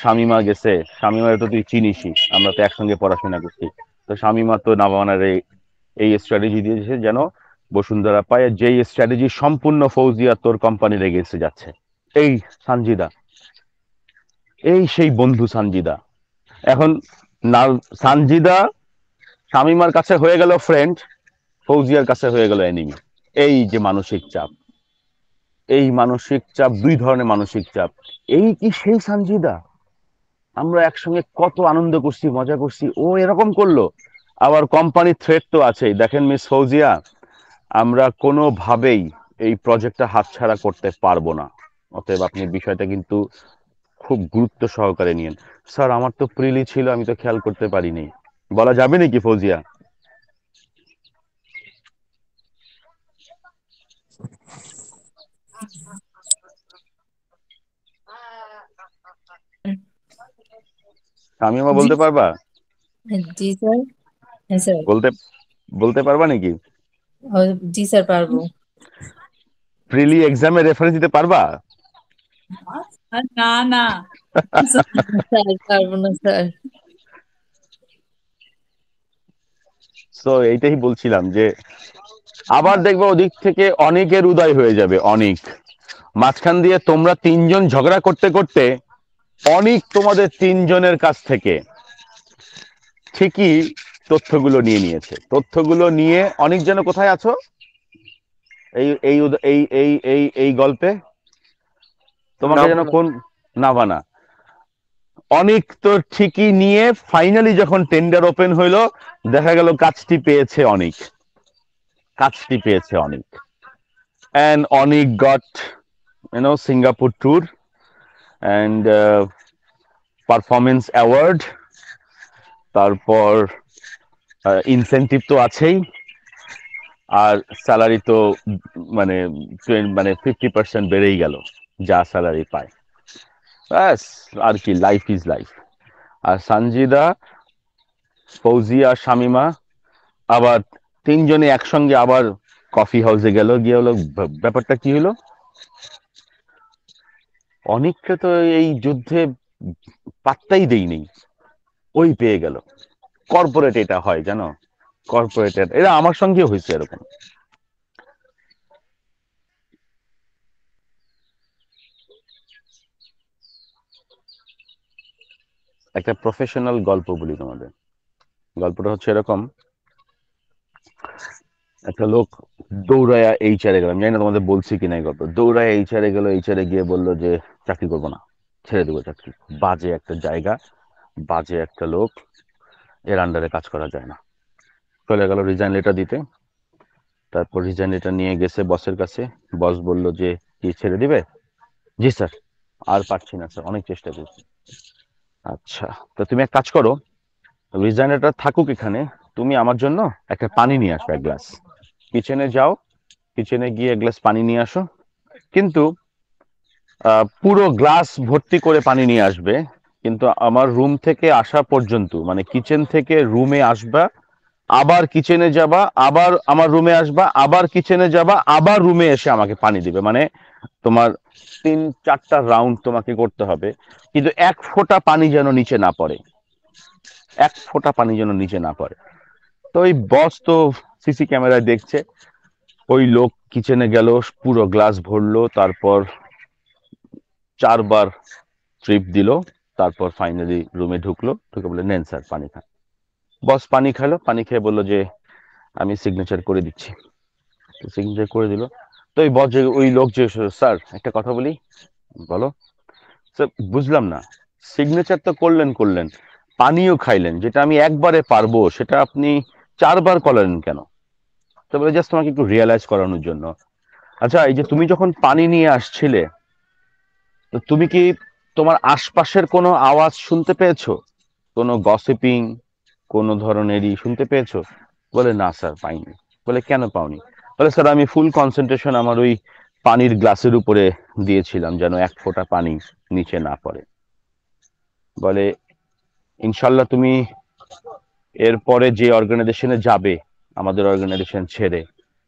শামিমা গেছে, শামিমা তো তুই চিনিসই, আমরা তো একসঙ্গে পড়াশোনা করছি। তো শামিমা তো নাভানার এই স্ট্র্যাটেজি দিয়েছে যেন বসুন্ধরা পায়, যেই স্ট্র্যাটেজি সম্পূর্ণ ফৌজিয়া তোর কোম্পানির এগেইনস্টে যাচ্ছে। এই সানজিদা, এই সেই বন্ধু সানজিদা। এখন না, সানজিদা শামিমার কাছে হয়ে গেল ফ্রেন্ড, ফৌজিয়ার কাছে হয়ে গেল এনিমি। এই যে মানসিক চাপ, এই মানসিক চাপ, দুই ধরনের মানসিক চাপ। এই কি সেই সানজিদা, আমরা একসঙ্গে কত আনন্দ করছি, মজা করছি, ও এরকম করলো। আবার কোম্পানির থ্রেট তো আছেই। দেখেন মিস ফৌজিয়া, আমরা কোনোভাবেই এই প্রজেক্টটা হাতছাড়া করতে পারবো না। অতএব আপনি বিষয়টা কিন্তু খুব গুরুত্ব সহকারে নিয়েন। স্যার আমার তো প্রিলি ছিল, আমি তো খেয়াল করতে পারিনি, বলা যাবে নাকি ফৌজিয়া? শামিমা জি বলতে পারবা? জি স্যার। হ্যাঁ স্যার। বলতে বলতে পারবা নাকি? জি স্যার পারবো। প্রিলি এক্সামে রেফারেন্স দিতে পারবা? না না স্যার পারবো না স্যার। তো এইটাই বলছিলাম যে আবার দেখবো ওদিক থেকে অনেকের উদয় হয়ে যাবে, অনেক। মাঝখান দিয়ে তোমরা তিনজন ঝগড়া করতে করতে অনেক তোমাদের তিনজনের কাছ থেকে ঠিকই তথ্যগুলো নিয়ে নিয়েছে। তথ্যগুলো নিয়ে অনেক যেন কোথায় আছো এই এই এই এই এই এই গল্পে, তোমাকে যেন কোন নাভানা। অনেক তো ঠিকই নিয়ে ফাইনালি যখন টেন্ডার ওপেন হইলো, দেখা গেল কাজটি পেয়েছে অনেক, কাজটি পেয়েছে অনেক। and অনেক got Singapore tour and performance award, তারপর ইনসেনটিভ তো আছেই, আর স্যালারি তো মানে মানে 50% বেড়েই গেল যা স্যালারি পায়। ব্যাস, আর কি, লাইফ ইজ লাইফ। আর সানজিদা, ফৌজিয়া, শামিমা আবার তিনজনে একসঙ্গে আবার কফি হাউসে গেল, গিয়ে হলো ব্যাপারটা কি হলো, অনেককে তো এই যুদ্ধে পাত্তাই দেয়নি, ওই পেয়ে গেল। কর্পোরেট এটা হয় জানো, কর্পোরেট এরা আমার সঙ্গেও হয়েছে এরকম। একটা প্রফেশনাল গল্প বলি তোমাদের। গল্পটা হচ্ছে এরকম, একটা লোক দৌড়ায়া এইচআরে গেল, আমি জানি না তোমাদের বলছি কিনা এই গল্প। দৌড়ায়া এইচআরে গেল, এইচআরে গিয়ে বললো যে চাকরি করবো না, ছেড়ে দেবো চাকরি, বাজে একটা জায়গা, বাজে একটা লোক, এর আন্ডারে কাজ করা যায় না। চলে গেল রিজাইন লেটার দিতে। তারপর রিজাইন লেটার নিয়ে গেছে বসের কাছে। বস বলল যে কি ছেড়ে দিবে? জি স্যার, আর পারছি না স্যার, অনেক চেষ্টা করছি। আচ্ছা, তো তুমি এক কাজ করো, রিজাইন লেটার থাকুক এখানে, তুমি আমার জন্য একটা পানি নিয়ে আসো, এক গ্লাস। কিচেনে যাও, কিচেনে গিয়ে এক গ্লাস পানি নিয়ে আসো, কিন্তু পুরো গ্লাস ভর্তি করে পানি নিয়ে আসবে। কিন্তু আমার রুম থেকে আসা পর্যন্ত, মানে কিচেন থেকে রুমে আসবা, আবার কিচেনে যাবা, আবার আমার রুমে আসবা, আবার কিচেনে যাবা, আবার রুমে এসে আমাকে পানি দিবে। মানে তোমার 3-4টা রাউন্ড তোমাকে করতে হবে, কিন্তু এক ফোঁটা পানি যেন নিচে না পড়ে, এক ফোঁটা পানি যেন নিচে না পড়ে। তো ওই বস তো সিসি ক্যামেরায় দেখছে, ওই লোক কিচেনে গেল, পুরো গ্লাস ভরলো, তারপর 4বার ট্রিপ দিল, তারপর ফাইনালি রুমে ঢুকলো, ঢুকে বলে নেন স্যার পানি খান। বস পানি খেলো, পানি খেয়ে বললো যে আমি সিগনেচার করে দিচ্ছি। সিগনেচার করে দিল। তো ওই বস যে, ওই লোক যে, স্যার একটা কথা বলি। বলো। স্যার বুঝলাম না, সিগনেচার তো করলেন করলেন, পানিও খাইলেন, যেটা আমি একবারে পারবো সেটা আপনি 4বার করলেন কেন? তো বলে জাস্ট তোমাকে একটু রিয়েলাইজ করানোর জন্য। আচ্ছা, এই যে তুমি যখন পানি নিয়ে আসছিলে, তো তুমি কি তোমার আশপাশের কোনো আওয়াজ শুনতে পেয়েছো? কোনো গসিপিং, কোনো ধরনেরই শুনতে পেয়েছো? বলে না স্যার পাইনি। বলে কেন পাওনি? বলে স্যার আমি ফুল কনসেন্ট্রেশন আমার ওই পানির গ্লাসের উপরে দিয়েছিলাম, যেন এক ফোঁটা পানি নিচে না পড়ে। বলে ইনশাল্লাহ তুমি এরপরে যে অর্গানাইজেশনে যাবে, আমাদের অর্গানাইজেশন ছেড়ে,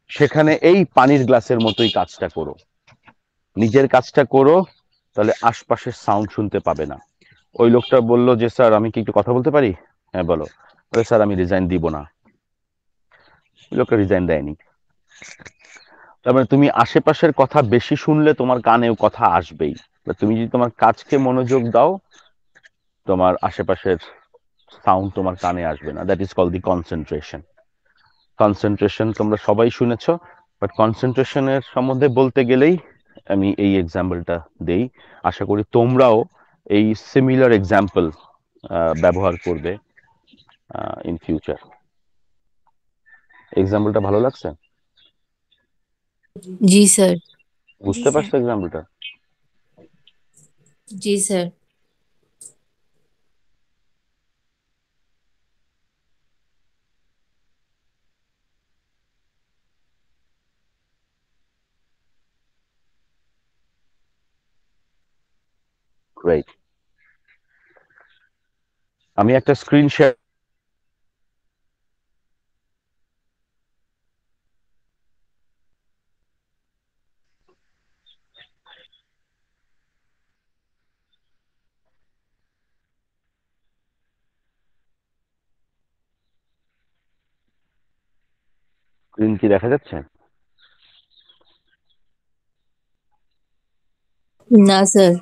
সেখানে এই পানির গ্লাসের মতোই কাজটা করো, নিজের কাজটা করো, তাহলে আশপাশের সাউন্ড শুনতে পাবে না। ওই লোকটা বলল যে স্যার আমি কি একটু কথা বলতে পারি? হ্যাঁ বলো। বলে স্যার আমি রিজাইন দিব না। ওই লোকটা রিজাইন দেয়নি। তার মানে তুমি আশেপাশের কথা বেশি শুনলে তোমার কানেও কথা আসবেই। তুমি যদি তোমার কাজকে মনোযোগ দাও, তোমার আশেপাশের সাউন্ড তোমার কানে আসবে না, that is call the concentration. Concentration তোমরা সবাই শুনেছো, বাট কনসেন্ট্রেশনের সম্বন্ধে বলতে গেলেই আমি এই এক্সাম্পলটা দেই। আশা করি তোমরাও এই সিমিলার এক্সাম্পল ব্যবহার করবে ইন ফিউচার। এক্সাম্পলটা ভালো লাগছে? জি স্যার। বুঝতে পারছো এক্সাম্পলটা? জি স্যার। গ্রেট। আমি একটা স্ক্রিন শেয়ার স্ক্রিন কি দেখা যাচ্ছে? না স্যার।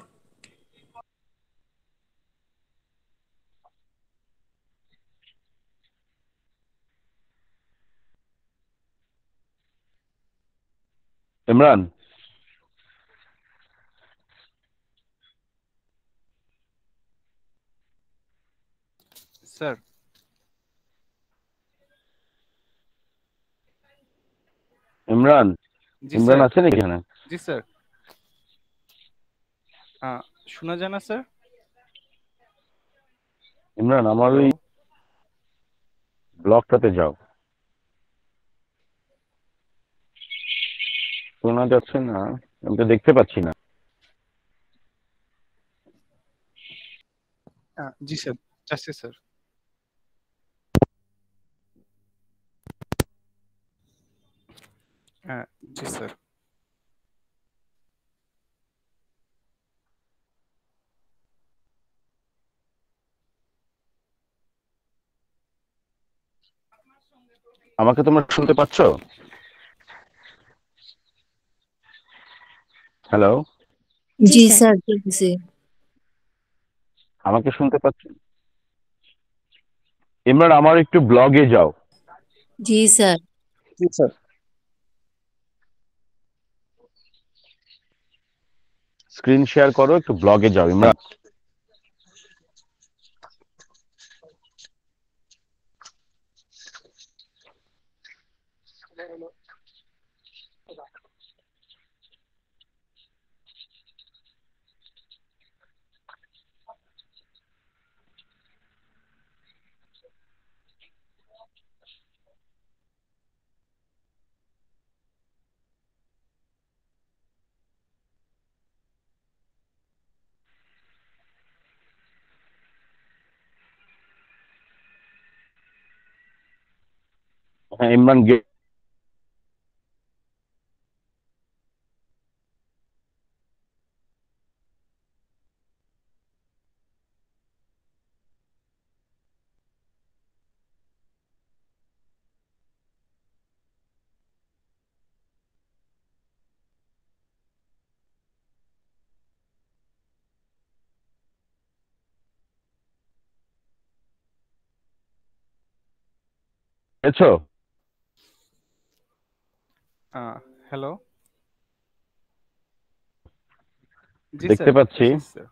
ইমরান, স্যার। ইমরান, জি ইমরান স্যার। আছেন এখানে? জি স্যার। শোনা যায় না স্যার? ইমরান, আমার হ্যালো। ওই ব্লগটাতে যাও। শোনা যাচ্ছে না, আমি তো দেখতে পাচ্ছি না। জি স্যার, যাচ্ছি স্যার। জি স্যার। আমাকে তোমরা শুনতে পাচ্ছ? হ্যালো, জি জি স্যার। স্যার চলতেছে। আমাকে শুনতে পাচ্ছ? ইমরান, আমার একটু ব্লগে যাও। জি স্যার। জি স্যার। স্ক্রিন শেয়ার করো, একটু ব্লগে যাও ইমরান। হ্যাঁ ইমরান, গেছো? হ্যালো। জি দেখতে স্যার, পাচ্ছি। এসেছি স্যার।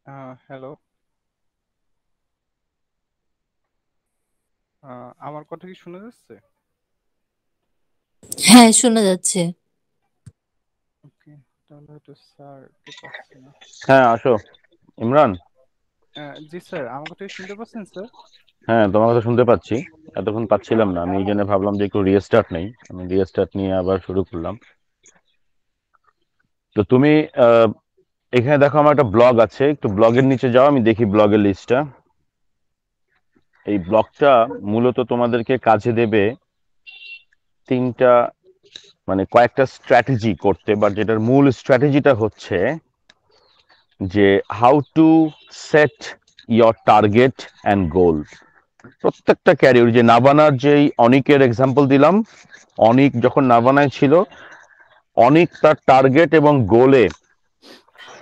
হ্যালো। আমার কথা কি শোনা যাচ্ছে? হ্যাঁ, শোনা যাচ্ছে। ওকে, তাহলে হয়তো স্যারকে পাচ্ছি না। হ্যাঁ, আসো ইমরান। জি স্যার, আমার কথা কি শুনতে পাচ্ছেন স্যার? হ্যাঁ, তোমার কথা শুনতে পাচ্ছি। এতক্ষণ পাচ্ছিলাম না, আমি এই জন্য ভাবলাম যে একটু রিস্টার্ট নেই, আমি রিস্টার্ট নিয়ে আবার শুরু করলাম। তো তুমি আহ, এখানে দেখো আমার একটা ব্লগ আছে, একটু ব্লগের নিচে যাও, আমি দেখি ব্লগের লিস্টটা। এই ব্লগটা মূলত তোমাদেরকে কাজে দেবে তিনটা, মানে কয়েকটা স্ট্র্যাটেজি করতে, বাট যেটার মূল স্ট্র্যাটেজিটা হচ্ছে যে how to set your target and goal. প্রত্যেকটা ক্যারিয়ার, যে নাভানার যেই অনিকের এক্সাম্পল দিলাম, অনিক যখন নাভানায় ছিল, অনিক তার টার্গেট এবং গোলে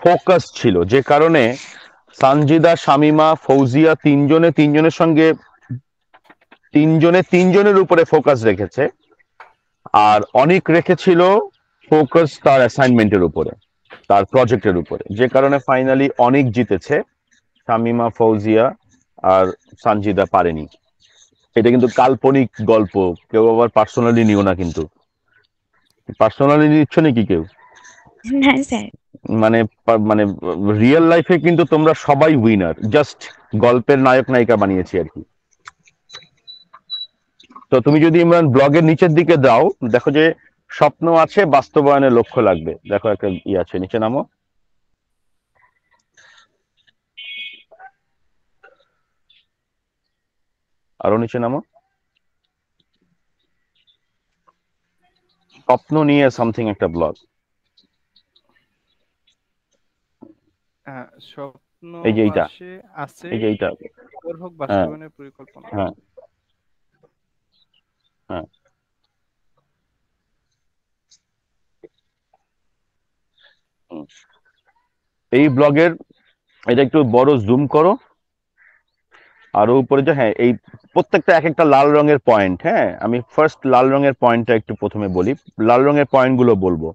ফোকাস ছিল, যে কারণে সানজিদা, শামিমা, ফৌজিয়া তিনজনের সঙ্গে তিনজনের উপরে ফোকাস রেখেছে, আর অনিক রেখেছিল ফোকাস তার অ্যাসাইনমেন্টের উপরে, তার প্রজেক্টের উপরে, যে কারণে ফাইনালি অনিক জিতেছে, শামিমা, ফৌজিয়া আর সানজিদা পারেনি। এটা কিন্তু কাল্পনিক গল্প, কেউ আবার পার্সোনালি নিও না, কিন্তু পার্সোনালি নিচ্ছ নাকি কেউ? না স্যার। মানে মানে রিয়েল লাইফে কিন্তু তোমরা সবাই উইনার, জাস্ট গল্পের নায়ক নায়িকা বানিয়েছি আর কি। তো তুমি যদি ইমরান ব্লগের নিচের দিকে যাও, দেখো যে স্বপ্ন আছে, বাস্তবায়নের লক্ষ্য লাগবে, দেখো একটা ই আছে, নিচে নামো। আরো নিচে নামো। স্বপ্ন নিয়ে সামথিং একটা ব্লগ, স্বপ্ন এই যে এইটা, পাশে আছে, এই যে এইটা। খবর হোক হ্যাঁ, বাস্তবায়নের পরিকল্পনা। হ্যাঁ, হ্যাঁ। হুম। এই ব্লগের, এটা একটু বড় জুম করো, আরো উপরে যে, হ্যাঁ, এই প্রত্যেকটা এক একটা লাল রঙের পয়েন্ট। হ্যাঁ, আমি ফার্স্ট লাল রঙের পয়েন্টটা একটু প্রথমে বলি, লাল রঙের পয়েন্ট গুলো বলবো।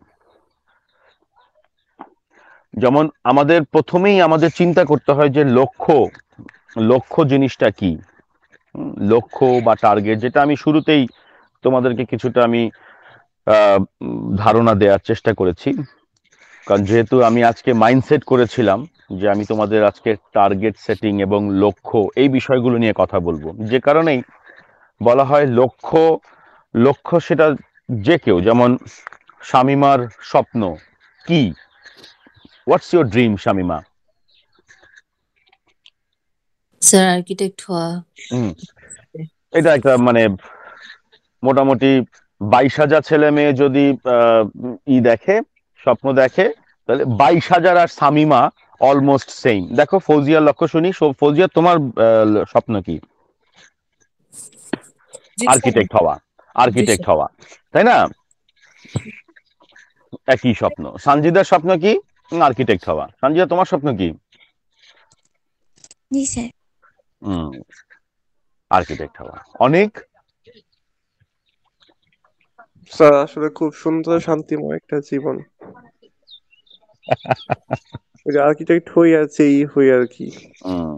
যেমন আমাদের প্রথমেই আমাদের চিন্তা করতে হয় যে লক্ষ্য, লক্ষ্য জিনিসটা কি। লক্ষ্য বা টার্গেট, যেটা আমি শুরুতেই তোমাদেরকে কিছুটা আমি ধারণা দেওয়ার চেষ্টা করেছি, কারণ যেহেতু আমি আজকে মাইন্ডসেট করেছিলাম যে আমি তোমাদের আজকে টার্গেট সেটিং এবং লক্ষ্য এই বিষয়গুলো নিয়ে কথা বলবো, যে কারণেই বলা হয় লক্ষ্য। লক্ষ্য সেটা যে কেউ, যেমন শামিমার স্বপ্ন কি, what's your dream Shamima? Sir architect হওয়া। হুম, এটা একটা মানে মোটামুটি 22,000 ছেলে মেয়ে যদি দেখে, স্বপ্ন দেখে, তাহলে 22,000 আর শামিমা অলমোস্ট সেম। দেখো ফৌজিয়ার লক্ষ্য শুনি, ফৌজিয়া তোমার স্বপ্ন কি? জি স্যার। আর্কিটেক্ট হওয়া, জি আর্কিটেক্ট স্যার। হওয়া, তাই না? একই স্বপ্ন। সানজিদার স্বপ্ন কি? আর্কিটেক্ট হওয়া। সানজিদা তোমার স্বপ্ন কি? জি স্যার। হুম, আর্কিটেক্ট হওয়া। অনেক স্যার আসলে খুব সুন্দর শান্তিময় একটা জীবন, ওই যে আর্কিটেক্ট হই আছে এই হই আর কি,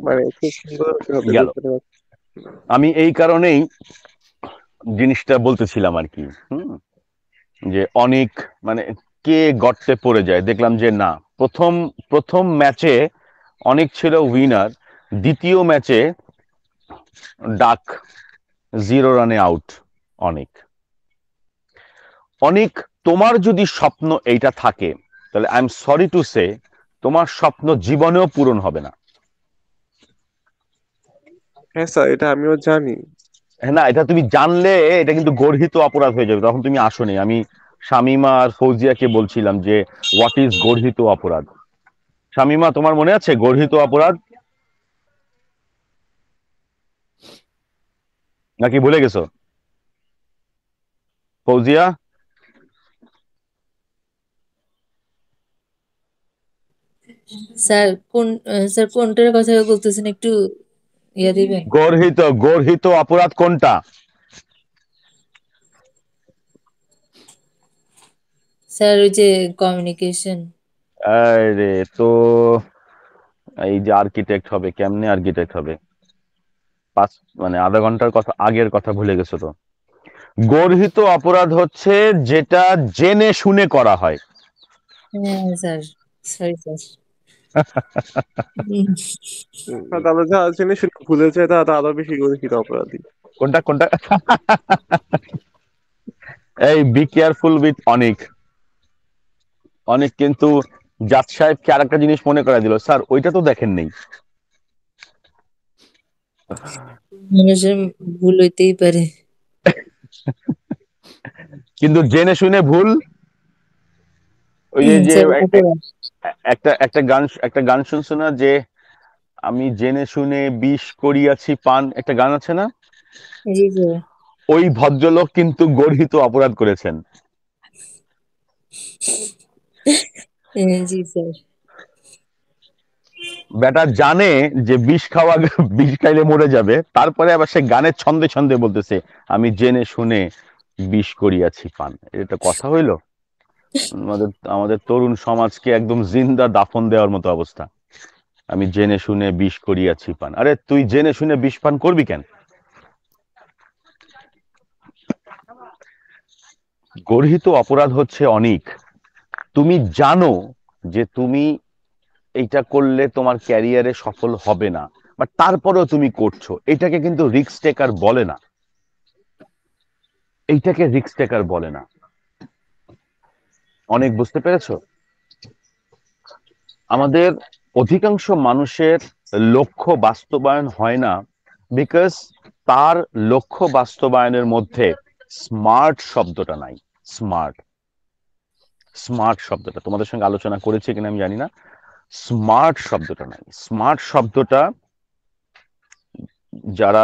মানে খুব সুন্দর ভাবে গেল। বলতে পারছি। আমি এই কারণেই জিনিসটা বলতেছিলাম আর কি। যে অনেক, মানে কে গর্তে পড়ে যায়, দেখলাম যে না, প্রথম প্রথম ম্যাচে অনেক ছিল উইনার, দ্বিতীয় ম্যাচে ডাক 0 রানে আউট। অনেক, অনেক, তোমার যদি স্বপ্ন এইটা থাকে, তাহলে I am sorry to say, তোমার স্বপ্ন জীবনেও পূরণ হবে না। হ্যাঁ স্যার, এটা আমিও জানি। হ্যাঁ, না, এটা তুমি জানলে এটা কিন্তু গর্হিত অপরাধ হয়ে যাবে, তখন তুমি আসোনি। আমি শামিমা আর ফৌজিয়াকে বলছিলাম যে হোয়াট ইজ গর্হিত অপরাধ। শামিমা, তোমার মনে আছে গর্হিত অপরাধ নাকি ভুলে গেছো? ফৌজিয়া? স্যার স্যার কোনটার কথা বলতেছেন, একটু ইয়া দিবেন? গর্হিত, গর্হিত অপরাধ কোনটা? স্যার ওই যে কমিউনিকেশন। আরে তো এই যে আর্কিটেক্ট হবে, কেমনে আর্কিটেক্ট হবে? আধা ঘন্টার কথা, আগের কথা ভুলে গেছো তো। গর্হিত অপরাধ হচ্ছে যেটা জেনে শুনে করা হয়। হ্যাঁ স্যার, সরি স্যার। আর তাহলে যা জেনে শুনে ভুলে যায় তারা আরো বেশি গর্হিত অপরাধী। কোনটা কোনটা? এই বি কেয়ারফুল উইথ অনিক। অনেক কিন্তু জাজ সাহেবকে আর একটা জিনিস মনে করা দিল, স্যার ওইটা তো দেখেন নেই। মানুষের ভুল হইতেই পারে। কিন্তু জেনে শুনে ভুল, ওই যে স্যার অপরাধ। একটা গান শুনছো না, যে আমি জেনে শুনে বিষ করিয়াছি পান, একটা গান আছে না? জি স্যার। ওই ভদ্রলোক কিন্তু গর্হিত অপরাধ করেছেন। জি স্যার। বেটা জানে যে বিষ খাইলে মরে যাবে, তারপরে আবার সে গানের ছন্দে ছন্দে বলতেছে আমি জেনে শুনে বিষ করিয়াছি পান। এটা কথা হইলো? আমাদের তরুণ সমাজকে একদম জিন্দা দাফন দেওয়ার মতো অবস্থা। আমি জেনে শুনে বিষ করিয়াছি পান। আরে তুই জেনে শুনে বিষ পান করবি কেন? গর্হিত অপরাধ হচ্ছে অনেক, তুমি জানো যে তুমি এইটা করলে তোমার ক্যারিয়ারে সফল হবে না, বাট তারপরেও তুমি করছো, এটাকে কিন্তু রিস্ক টেকার বলে না। এইটাকে রিস্ক টেকার বলে না। অনেক বুঝতে পেরেছো? আমাদের অধিকাংশ মানুষের লক্ষ্য বাস্তবায়ন হয় না বিকজ তার লক্ষ্য বাস্তবায়নের মধ্যে স্মার্ট শব্দটা নাই। স্মার্ট স্মার্ট শব্দটা তোমাদের সঙ্গে আলোচনা করেছি কিনা আমি জানি না। স্মার্ট শব্দটা নাই। স্মার্ট শব্দটা যারা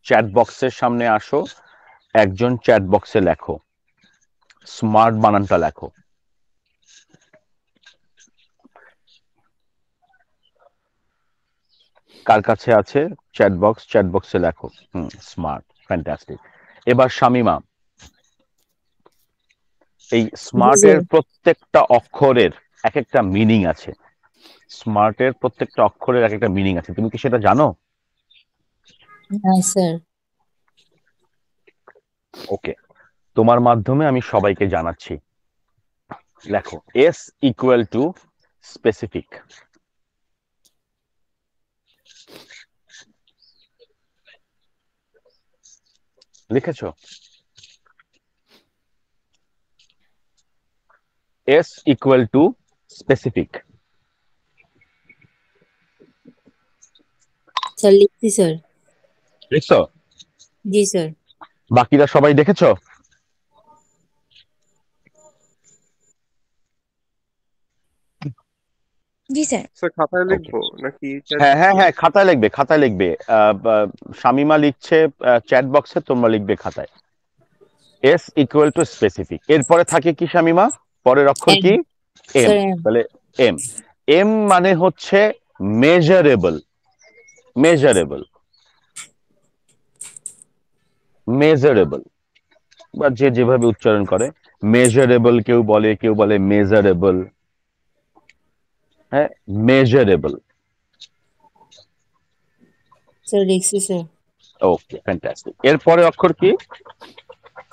চ্যাট বক্সের সামনে আসো, একজন চ্যাট বক্সে লেখো, স্মার্ট বানানটা লেখো। কার কাছে আছে চ্যাট বক্স? চ্যাট বক্সে লেখো স্মার্ট। ফ্যান্টাস্টিক। এবার শামিমা, এই জি স্মার্টের স্যার। প্রত্যেকটা অক্ষরের এক একটা মিনিং আছে। স্মার্টের প্রত্যেকটা অক্ষরের এক একটা মিনিং আছে, তুমি কি সেটা জানো? হ্যাঁ স্যার। ওকে, তোমার মাধ্যমে আমি সবাইকে জানাচ্ছি। লেখো এস ইকুয়াল টু স্পেসিফিক। লিখেছো? S equal to specific. Sir লিখছি স্যার। লিখছো? জি স্যার। বাকিরা সবাই দেখেছো? জি স্যার। স্যার খাতায় ওকে, লিখবো নাকি চ্যাট হ্যাঁ হ্যাঁ বক্সে? হ্যাঁ, খাতায় লিখবে, খাতায় লিখবে। শামিমা লিখছে চ্যাট বক্সে, তোমরা লিখবে খাতায়। S equal to specific. এরপরে থাকে কি শামিমা? পরের অক্ষর এম কি? এম। স্যার। এম। তাহলে এম। এম মানে হচ্ছে মেজারেবল। মেজারেবল, মেজারেবল, বা যে যেভাবে উচ্চারণ করে। মেজারেবল কেউ বলে, কেউ বলে মেজারেবল। হ্যাঁ, মেজারেবল। স্যার লিখছি স্যার। ওকে, ফ্যান্টাস্টিক। এরপরে অক্ষর কি?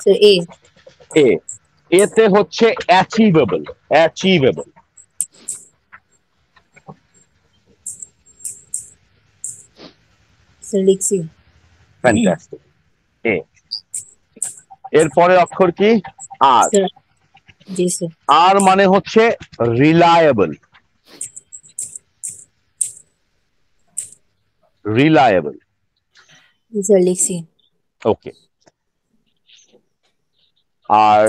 স্যার এ। এ। এতে হচ্ছে অ্যাচিভেবল। অ্যাচিভেবল। স্যার লিখছি। ফ্যান্টাস্টিক। এ। এরপরে অক্ষর কি? আর। স্যার। জি স্যার। আর মানে হচ্ছে রিলায়েবল। রিলায়েবল। জি স্যার লিখছি। ওকে। আর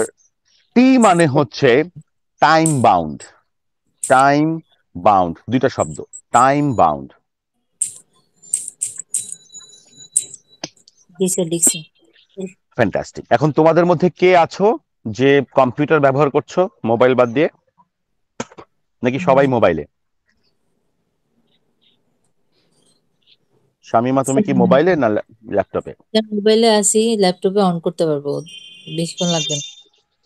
টি মানে হচ্ছে টাইম বাউন্ড। টাইম বাউন্ড, দুইটা শব্দ। Time bound. জি স্যার লিখছি। ফ্যান্টাস্টিক। এখন তোমাদের মধ্যে কে আছো যে কম্পিউটার ব্যবহার করছো মোবাইল বাদ দিয়ে? নাকি সবাই মোবাইলে? শামিমা তুমি কি মোবাইলে না ল্যাপটপে? স্যার মোবাইলে আসি, ল্যাপটপে অন করতে পারবো, বেশিক্ষণ লাগবে না।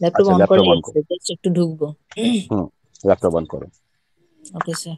ল্যাপটপ আচ্ছা, অন ল্যাপটপ করলে অন করো। জাস্ট একটু ঢুকবো। ল্যাপটপ অন করো। Okay sir.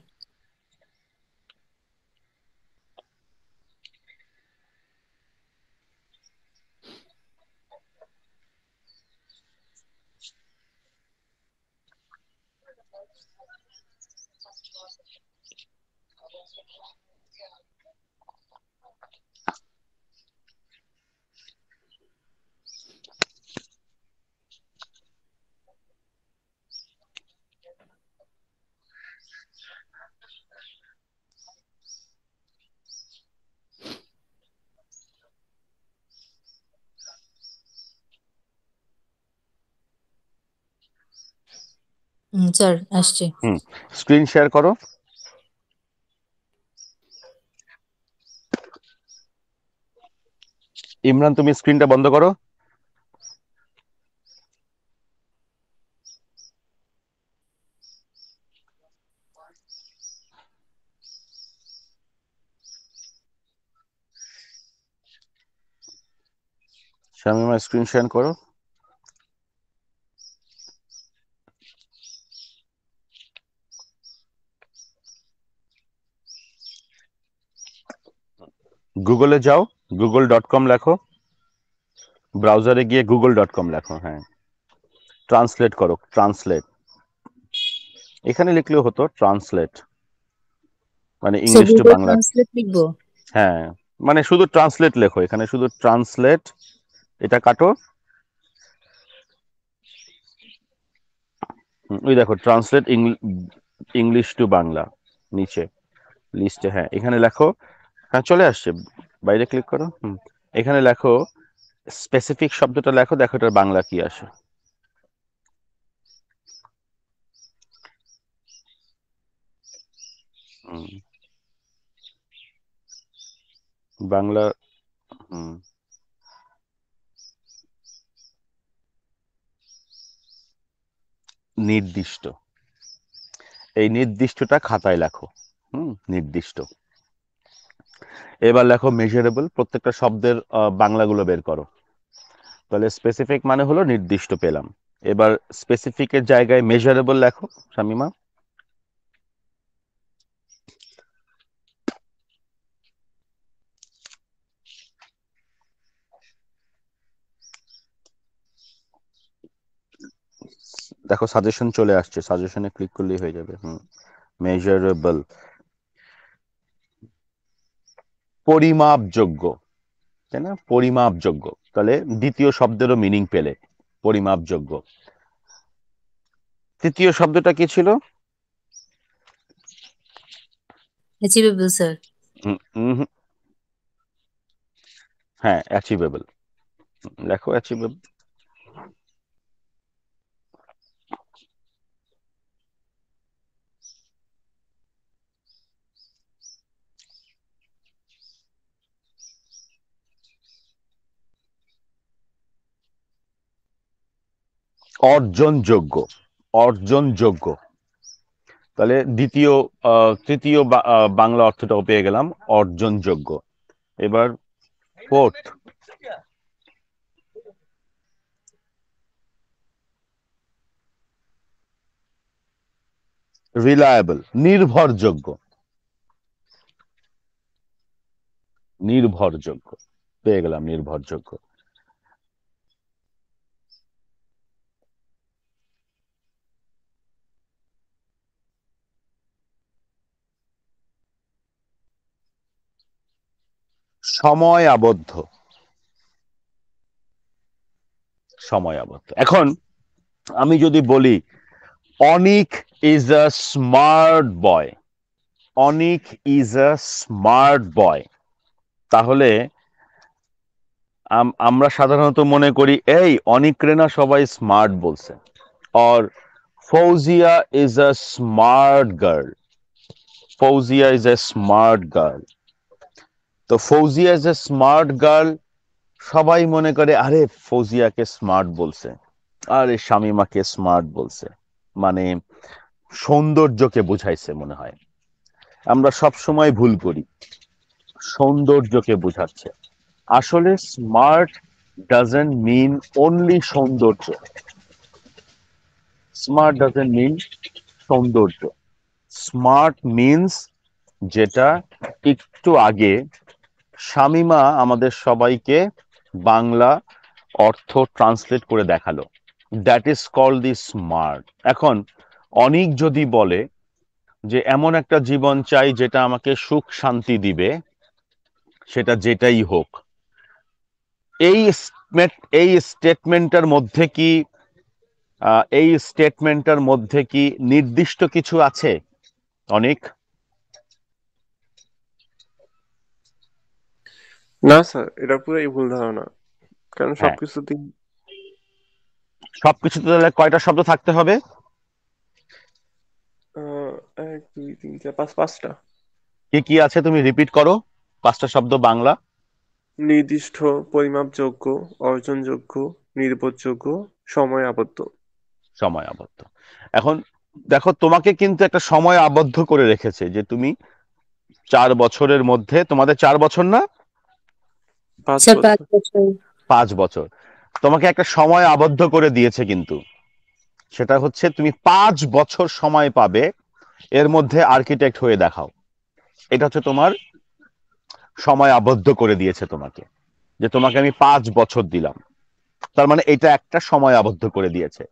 স্যার আসছে। স্ক্রিন শেয়ার করো। ইমরান তুমি স্ক্রিনটা বন্ধ করো। শামিমা স্ক্রিন শেয়ার করো। গুগলে যাও, google.com লেখো, ব্রাউজারে গিয়ে google.com লেখো, হ্যাঁ ট্রান্সলেট করো, ট্রান্সলেট এখানে লিখলেও হতো, ট্রান্সলেট মানে sir English to Google Bangla. Translate লিখবো? হ্যাঁ মানে শুধু ট্রান্সলেট লেখো, এখানে শুধু ট্রান্সলেট, এটা কাটো, ওই দেখো ট্রান্সলেট ইংলিশ টু বাংলা নিচে লিস্টে, হ্যাঁ এখানে লেখো, হ্যাঁ চলে আসছে, বাইরে ক্লিক করো, এখানে লেখো স্পেসিফিক শব্দটা লেখো, দেখো এটার বাংলা কি আসে। বাংলা নির্দিষ্ট, এই নির্দিষ্টটা খাতায় লেখো, নির্দিষ্ট। এবার লেখো মেজারেবল, প্রত্যেকটা শব্দের বাংলাগুলো বের করো। তাহলে স্পেসিফিক মানে হলো নির্দিষ্ট পেলাম। এবার স্পেসিফিকের জায়গায় মেজারেবল লেখো শামিমা। দেখো সাজেশন চলে আসছে, সাজেশনে ক্লিক করলেই হয়ে যাবে। মেজারেবল পরিমাপযোগ্য, তাই না, পরিমাপযোগ্য। তাহলে দ্বিতীয় শব্দেরও মিনিং পেলে, পরিমাপযোগ্য। তৃতীয় শব্দটা কি ছিল? Achievable sir. হ্যাঁ অ্যাচিভেবল, লেখো অ্যাচিভেবল। অর্জনযোগ্য, অর্জনযোগ্য। তাহলে তৃতীয় বাংলা অর্থটাও পেয়ে গেলাম, অর্জনযোগ্য। এবার ফোর্থ, রিলায়েবল, নির্ভরযোগ্য, নির্ভরযোগ্য পেয়ে গেলাম, নির্ভরযোগ্য। সময় আবদ্ধ, সময় আবদ্ধ। এখন আমি যদি বলি Anik is a smart boy, Anik is a smart boy, তাহলে আমরা সাধারণত মনে করি এই অনিক রেনা সবাই স্মার্ট বলছে। Or Fauzia is a smart girl, Fauzia is a smart girl. তো Fauzia is a smart girl, সবাই মনে করে আরে ফৌজিয়াকে স্মার্ট বলছে, আরে শামিমাকে স্মার্ট বলছে, মানে সৌন্দর্যকে বুঝাইছে মনে হয়। আমরা সব সময় ভুল করি, সৌন্দর্যকে বুঝাচ্ছে। আসলে স্মার্ট ডাজন্ট মিন অনলি সৌন্দর্য, স্মার্ট ডাজন্ট মিন সৌন্দর্য। স্মার্ট মিনস, যেটা একটু আগে শামিমা আমাদের সবাইকে বাংলা অর্থ ট্রান্সলেট করে দেখালো, that is called the smart. এখন অনিক যদি বলে যে এমন একটা জীবন চাই যেটা আমাকে সুখ শান্তি দিবে, সেটা যেটাই হোক। এই স্টেটমেন্টের মধ্যে কি নির্দিষ্ট কিছু আছে অনেক? না স্যার, এটা পুরাই ভুল ধারণা, কারণ হ্যাঁ, সবকিছুতেই সবকিছুতে তাহলে কয়টা শব্দ থাকতে হবে? 1 2 3 4 5, 5টা। কি কি আছে তুমি রিপিট করো, 5টা শব্দ বাংলা। নির্দিষ্ট, পরিমাপযোগ্য, অর্জনযোগ্য, নির্ভরযোগ্য, সময় আবদ্ধ। সময় আবদ্ধ। এখন দেখো, তোমাকে কিন্তু একটা সময় আবদ্ধ করে রেখেছে যে তুমি 4 বছরের মধ্যে, তোমাদের 4 বছর না 5 স্যার বছর। 5 বছর। 5 বছর, তোমাকে একটা সময় আবদ্ধ করে দিয়েছে, কিন্তু সেটা হচ্ছে তুমি 5 বছর সময় পাবে, এর মধ্যে আর্কিটেক্ট হয়ে দেখাও। এটা হচ্ছে তোমার সময় আবদ্ধ করে দিয়েছে তোমাকে, যে তোমাকে আমি 5 বছর দিলাম। তার মানে এটা একটা সময় আবদ্ধ করে দিয়েছে,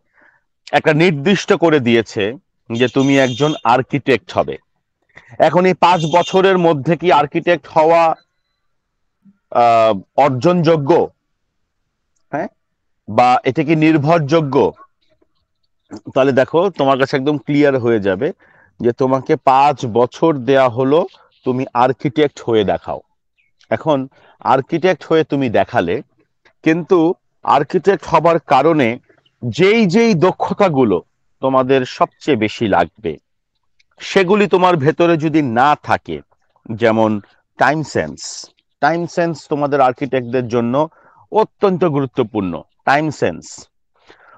একটা নির্দিষ্ট করে দিয়েছে যে তুমি একজন আর্কিটেক্ট হবে। এখন এই 5 বছরের মধ্যে কি আর্কিটেক্ট হওয়া অর্জনযোগ্য? হ্যাঁ, বা এটা কি নির্ভরযোগ্য? তাহলে দেখো, তোমার কাছে একদম ক্লিয়ার হয়ে যাবে যে তোমাকে 5 বছর দেয়া হলো, তুমি আর্কিটেক্ট হয়ে দেখাও। এখন আর্কিটেক্ট হয়ে তুমি দেখালে, কিন্তু আর্কিটেক্ট হবার কারণে যেই যেই দক্ষতাগুলো তোমাদের সবচেয়ে বেশি লাগবে, সেগুলি তোমার ভেতরে যদি না থাকে, যেমন টাইম সেন্স। টাইম সেন্স তোমাদের আর্কিটেক্টদের জন্য অত্যন্ত গুরুত্বপূর্ণ। টাইম সেন্স,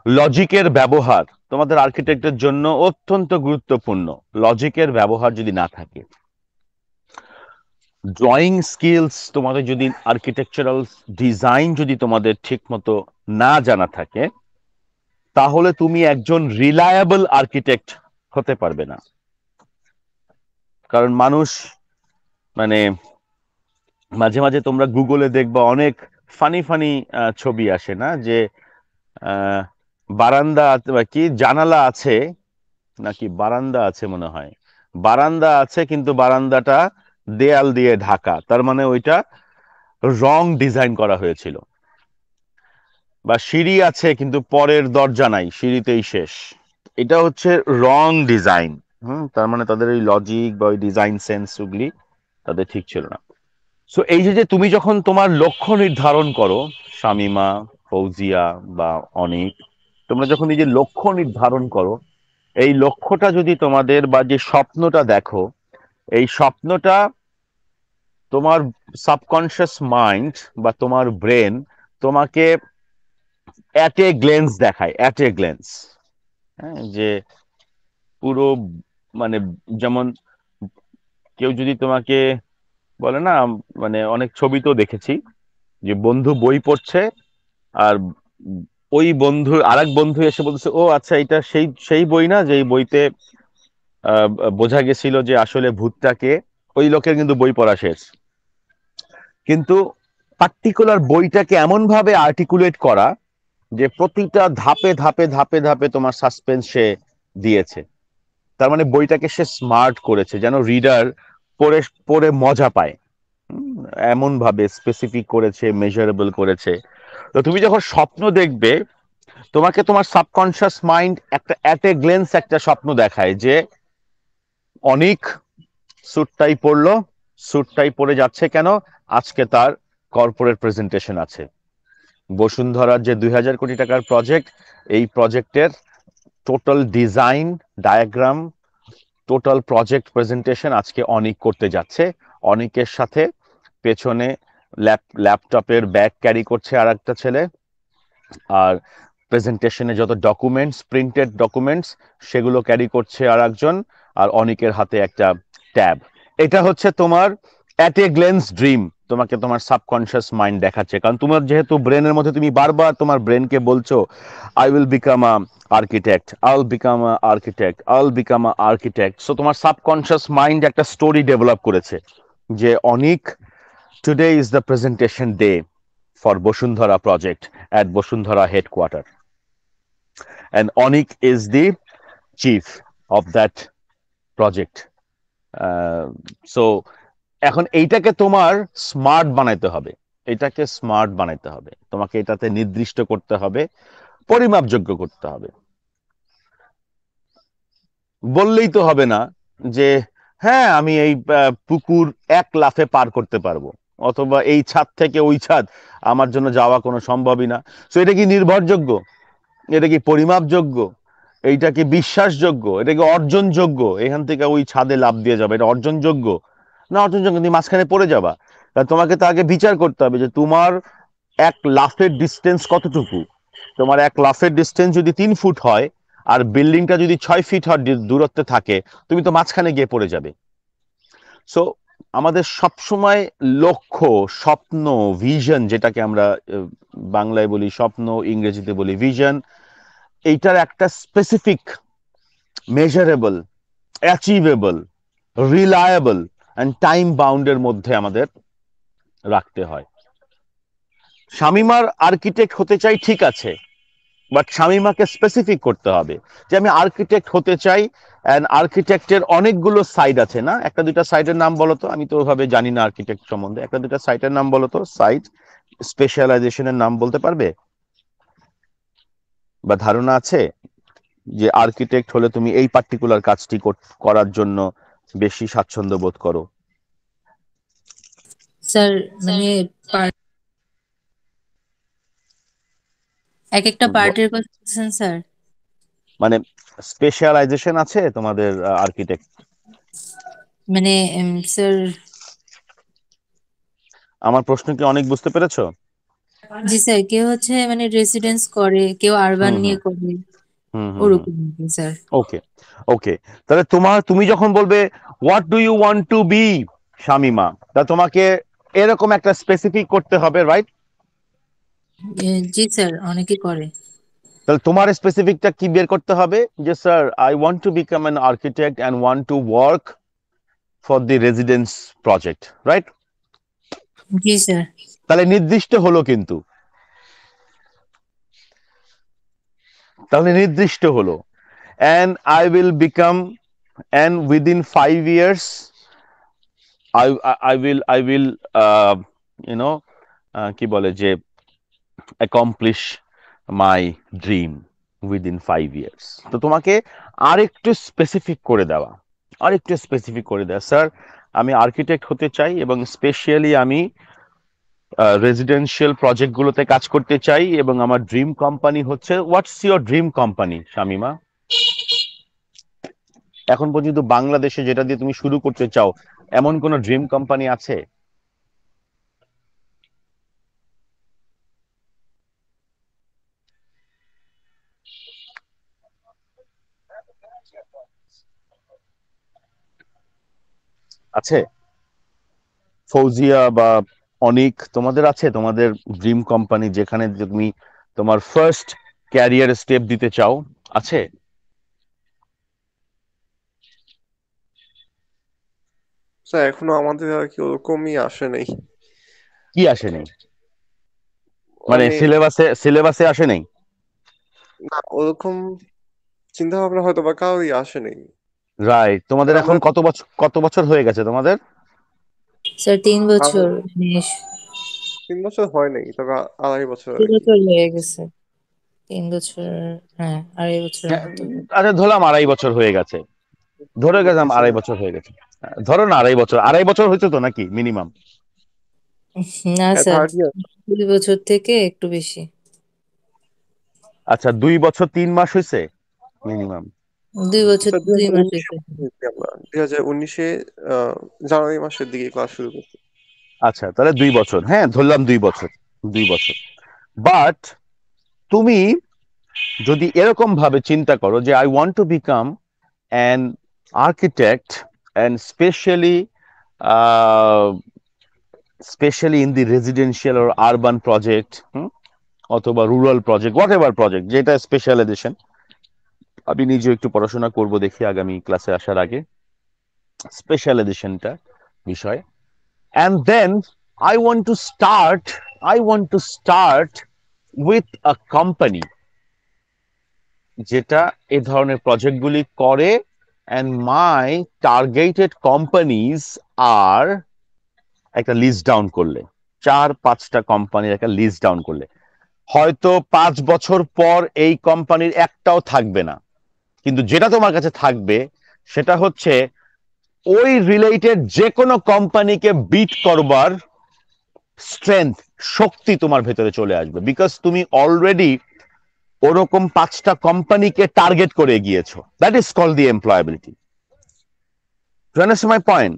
লজিকের ব্যবহার তোমাদের আর্কিটেক্টের জন্য অত্যন্ত গুরুত্বপূর্ণ। লজিকের ব্যবহার যদি না থাকে, ড্রয়িং স্কিলস তোমাদের যদি, আর্কিটেকচারাল ডিজাইন যদি তোমাদের ঠিক মতো না জানা থাকে, তাহলে তুমি একজন রিলায়েবল আর্কিটেক্ট হতে পারবে না। কারণ মানুষ, মানে মাঝে মাঝে তোমরা গুগলে দেখবা অনেক ফানি ফানি ছবি আসে না, যে আহ, বারান্দা বা কি জানালা আছে, নাকি বারান্দা আছে মনে হয়, বারান্দা আছে কিন্তু বারান্দাটা দেয়াল দিয়ে ঢাকা, তার মানে ওইটা রং ডিজাইন করা হয়েছিল। বা সিঁড়ি আছে কিন্তু পরের দরজা নাই, সিঁড়িতেই শেষ, এটা হচ্ছে রং ডিজাইন। তার মানে তাদের ওই লজিক বা ওই ডিজাইন সেন্স ওগুলি তাদের ঠিক ছিল না। সো এই যে যে তুমি যখন তোমার লক্ষ্য নির্ধারণ করো, শামিমা, ফৌজিয়া বা অনিক, তোমরা যখন এই যে লক্ষ্য নির্ধারণ করো, এই লক্ষ্যটা যদি তোমাদের, বা যে স্বপ্নটা দেখো, এই স্বপ্নটা তোমার সাবকনশিয়াস মাইন্ড বা তোমার ব্রেন তোমাকে অ্যাট এ গ্লেন্স দেখায়, অ্যাট এ গ্লেন্স। হ্যাঁ, যে পুরো, মানে যেমন কেউ যদি তোমাকে বলে না, মানে অনেক ছবি তো দেখেছি, যে বন্ধু বই পড়ছে, আর ওই বন্ধু, আরেক বন্ধু এসে বলছে, ও আচ্ছা, এটা সেই সেই বই না, যে এই বইতে বোঝা গেছিল যে আসলে ভূতটাকে, ওই লোকের কিন্তু বই পড়া শেষ, কিন্তু পার্টিকুলার বইটাকে এমন ভাবে আর্টিকুলেট করা যে প্রতিটা ধাপে ধাপে ধাপে ধাপে তোমার সাসপেন্স সে দিয়েছে। তার মানে বইটাকে সে স্মার্ট করেছে, যেন রিডার পড়ে পড়ে মজা পায়। এমন ভাবে স্পেসিফিক করেছে, মেজারেবল করেছে। তো তুমি যখন স্বপ্ন দেখবে, তোমাকে তোমার সাবকনশিয়াস মাইন্ড একটা অ্যাট এ গ্লেন্স একটা স্বপ্ন দেখায়, যে অনেক স্যুটটাই পরলো, স্যুটটাই পরে যাচ্ছে কেন, আজকে তার কর্পোরেট প্রেজেন্টেশন আছে। বসুন্ধরার যে 2000 কোটি টাকার প্রজেক্ট, এই প্রজেক্টের total design, diagram, total project presentation আজকে অনিক করতে যাচ্ছে। অনিকের সাথে পেছনে ল্যাপটপের ব্যাগ ক্যারি করছে আর একটা ছেলে, আর প্রেজেন্টেশনে যত ডকুমেন্টস, প্রিন্টেড ডকুমেন্টস, সেগুলো ক্যারি করছে আর একজন, আর অনিকের হাতে একটা ট্যাব। এটা হচ্ছে তোমার অ্যাট এ গ্লেন্স ড্রিম, তোমাকে তোমার সাবকনশিয়াস মাইন্ড দেখাচ্ছে। কারণ তোমার যেহেতু ব্রেনের মধ্যে, তুমি বারবার তোমার ব্রেনকে বলছো, I will become a architect, I will become a architect, I will become a architect. So তোমার সাবকনশিয়াস মাইন্ড একটা স্টোরি ডেভেলপ করেছে, যে অনিক, today is the presentation day for Bosundhara project at Bosundhara headquarter, and Onik is the chief of that project. So এখন এইটাকে তোমার smart বানাইতে হবে, এটাকে স্মার্ট বানাইতে হবে, তোমাকে এটাতে নির্দিষ্ট করতে হবে, পরিমাপযোগ্য করতে হবে। বললেই তো হবে না যে হ্যাঁ আমি এই পুকুর এক লাফে পার করতে পারবো, অথবা এই ছাদ থেকে ওই ছাদ আমার জন্য যাওয়া কোনো সম্ভবই না। তো এটা কি নির্ভরযোগ্য, এটা কি পরিমাপযোগ্য, এইটা কি বিশ্বাসযোগ্য, এটা কি অর্জনযোগ্য? এখান থেকে ওই ছাদে লাফ দিয়ে যাবে, এটা অর্জনযোগ্য না অর্জনযোগ্য? তুমি মাঝখানে পড়ে যাবা। তোমাকে তো আগে বিচার করতে হবে যে তোমার এক লাফের ডিস্টেন্স কতটুকু। তোমার এক লাফের ডিস্টেন্স যদি 3 ফুট হয় আর বিল্ডিংটা যদি 6 ফিট দূরত্বে থাকে, তুমি তো মাঝখানে গিয়ে পড়ে যাবে। সো আমাদের সবসময় লক্ষ্য, স্বপ্ন, ভিশন, যেটাকে আমরা বাংলায় বলি স্বপ্ন, ইংরেজিতে বলি ভিশন, এইটার একটা specific, measurable, achievable, reliable and time বাউন্ডের মধ্যে আমাদের রাখতে হয়। শামিমার আর্কিটেক্ট হতে চাই, ঠিক আছে, বাট শামিমাকে স্পেসিফিক করতে হবে যে আমি আর্কিটেক্ট হতে চাই। অ্যান্ড আর্কিটেক্টের অনেকগুলো সাইড আছে না? একটা দুইটা সাইটের নাম বলো তো, আমি তো ওইভাবে জানি না আর্কিটেক্ট সম্বন্ধে। একটা দুইটা সাইটের নাম বলো তো, সাইট স্পেশালাইজেশনের নাম বলতে পারবে? বা ধারণা আছে যে আর্কিটেক্ট হলে তুমি এই পার্টিকুলার কাজটি করার জন্য বেশি স্বাচ্ছন্দ্য বোধ করো? স্যার মানে এক একটা পার্টের কথা বলছেন স্যার? মানে স্পেশালাইজেশন আছে তোমাদের আর্কিটেক্ট? মানে স্যার, আমার প্রশ্ন কি অনেক বুঝতে পেরেছো? জি স্যার, কেউ হচ্ছে মানে রেসিডেন্স করে, কেউ আরবান হুম নিয়ে হুম করে, হুম হুম ওরকম আর কি স্যার। ওকে ওকে। তাহলে তুমি যখন বলবে what do you want to be Shamima, তা তোমাকে এরকম একটা স্পেসিফিক করতে হবে, রাইট? জি স্যার, অনেকে করে। তাহলে তোমার স্পেসিফিকটা কি বের করতে হবে যে sir I want to become an architect and want to work for the residence project, right? G sir. তাহলে নির্দিষ্ট হলো, কিন্তু তাহলে নির্দিষ্ট হলো and I will become, and within 5 years I will you know কি বলে যে accomplish my dream within 5 years। তো তোমাকে আরেকটু স্পেসিফিক করে দেওয়া, আরেকটু স্পেসিফিক করে দেওয়া, স্যার আমি আর্কিটেক্ট হতে চাই এবং স্পেশালি আমি রেজিডেন্সিয়াল প্রজেক্টগুলোতে কাজ করতে চাই, এবং আমার ড্রিম কোম্পানি হচ্ছে, what's your dream company Shamima? এখন পর্যন্ত বাংলাদেশে যেটা দিয়ে তুমি শুরু করতে চাও, এমন কোন ড্রিম কোম্পানি আছে? আছে? ফৌজিয়া বা অনিক, তোমাদের আছে তোমাদের ড্রিম কোম্পানি, যেখানে তুমি তোমার ফার্স্ট ক্যারিয়ার স্টেপ দিতে চাও? আছে? স্যার এখনো আমাদের আর কি ওরকমই আসে নাই। কি আসে নাই? মানে মানে সিলেবাসে আসে নাই? না, ওরকম চিন্তা ভাবনা হয়তো বা কারোরই আসে নাই। রাইট। তোমাদের এখন আমরা কত বছর হয়ে গেছে তোমাদের? স্যার 3 বছর, আমার মানে 3 বছর হয় নাই, তবে 2.5 বছর 2 আর কি। বছর হয়ে গেছে। 3 বছর, হ্যাঁ, 2.5 বছরের হ্যাঁ, মতো। আচ্ছা ধরলাম 2.5 বছর হয়ে গেছে, ধরে গেলাম জি 2.5 বছর হয়ে গেছে। ধরো না 2.5 বছর, 2.5 বছর হয়েছে তো নাকি মিনিমাম? না হ্যাঁ, স্যার, থার্ড ইয়ার। 2 বছর থেকে একটু বেশি। আচ্ছা 2 বছর 3 মাস হয়েছে মিনিমাম? 2 বছর স্যার 2 মাস 2019 হয়েছে। আমরা 2019-এ জানুয়ারি মাসের দিকে ক্লাস শুরু করছি। আচ্ছা তাহলে 2 বছর, হ্যাঁ ধরলাম 2 বছর, 2 বছর। বাট তুমি যদি এরকম ভাবে চিন্তা করো যে I want to become an architect and specially in the residential or urban project, অথবা rural project, whatever project, যেটা স্পেশালাইজেশন। আমি নিজে একটু পড়াশোনা করব দেখি আগামী ক্লাসে আসার আগে স্পেশালাইজেশনটা বিষয়। And then I want to start with a company যেটা এই ধরনের প্রজেক্টগুলি করে and my targeted companies are, একটা লিস্ট ডাউন করলে 4-5টা কোম্পানির একটা লিস্ট ডাউন করলে, হয়তো 5 বছর পর এই কোম্পানির একটাও থাকবে না, কিন্তু যেটা তোমার কাছে থাকবে সেটা হচ্ছে ওই রিলেটেড যে কোনো কোম্পানিকে বিট করবার স্ট্রেংথ, শক্তি তোমার ভেতরে চলে আসবে, বিকজ তুমি অলরেডি ওরকম 5টা কোম্পানিকে টার্গেট করে গিয়েছো। That is called the employability. Do understand my point?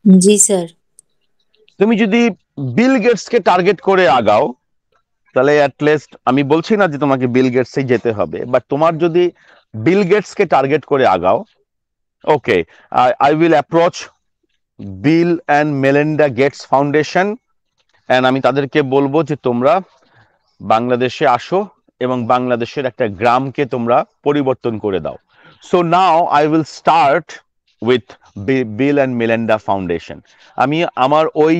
জি স্যার। তুমি যদি বিল গেটসকে টার্গেট করে আগাও, তাহলে অ্যাটলিস্ট, আমি বলছি না যে তোমাকে বিল গেটসে যেতে হবে, বাট তোমার যদি বিল গেটসকে টার্গেট করে আগাও, okay, I will approach Bill and Melinda Gates Foundation, and আমি তাদেরকে বলবো যে তোমরা বাংলাদেশে আসো এবং বাংলাদেশের একটা গ্রামকে তোমরা পরিবর্তন করে দাও। So now I will start with bill and Melinda foundation. আমি আমার ওই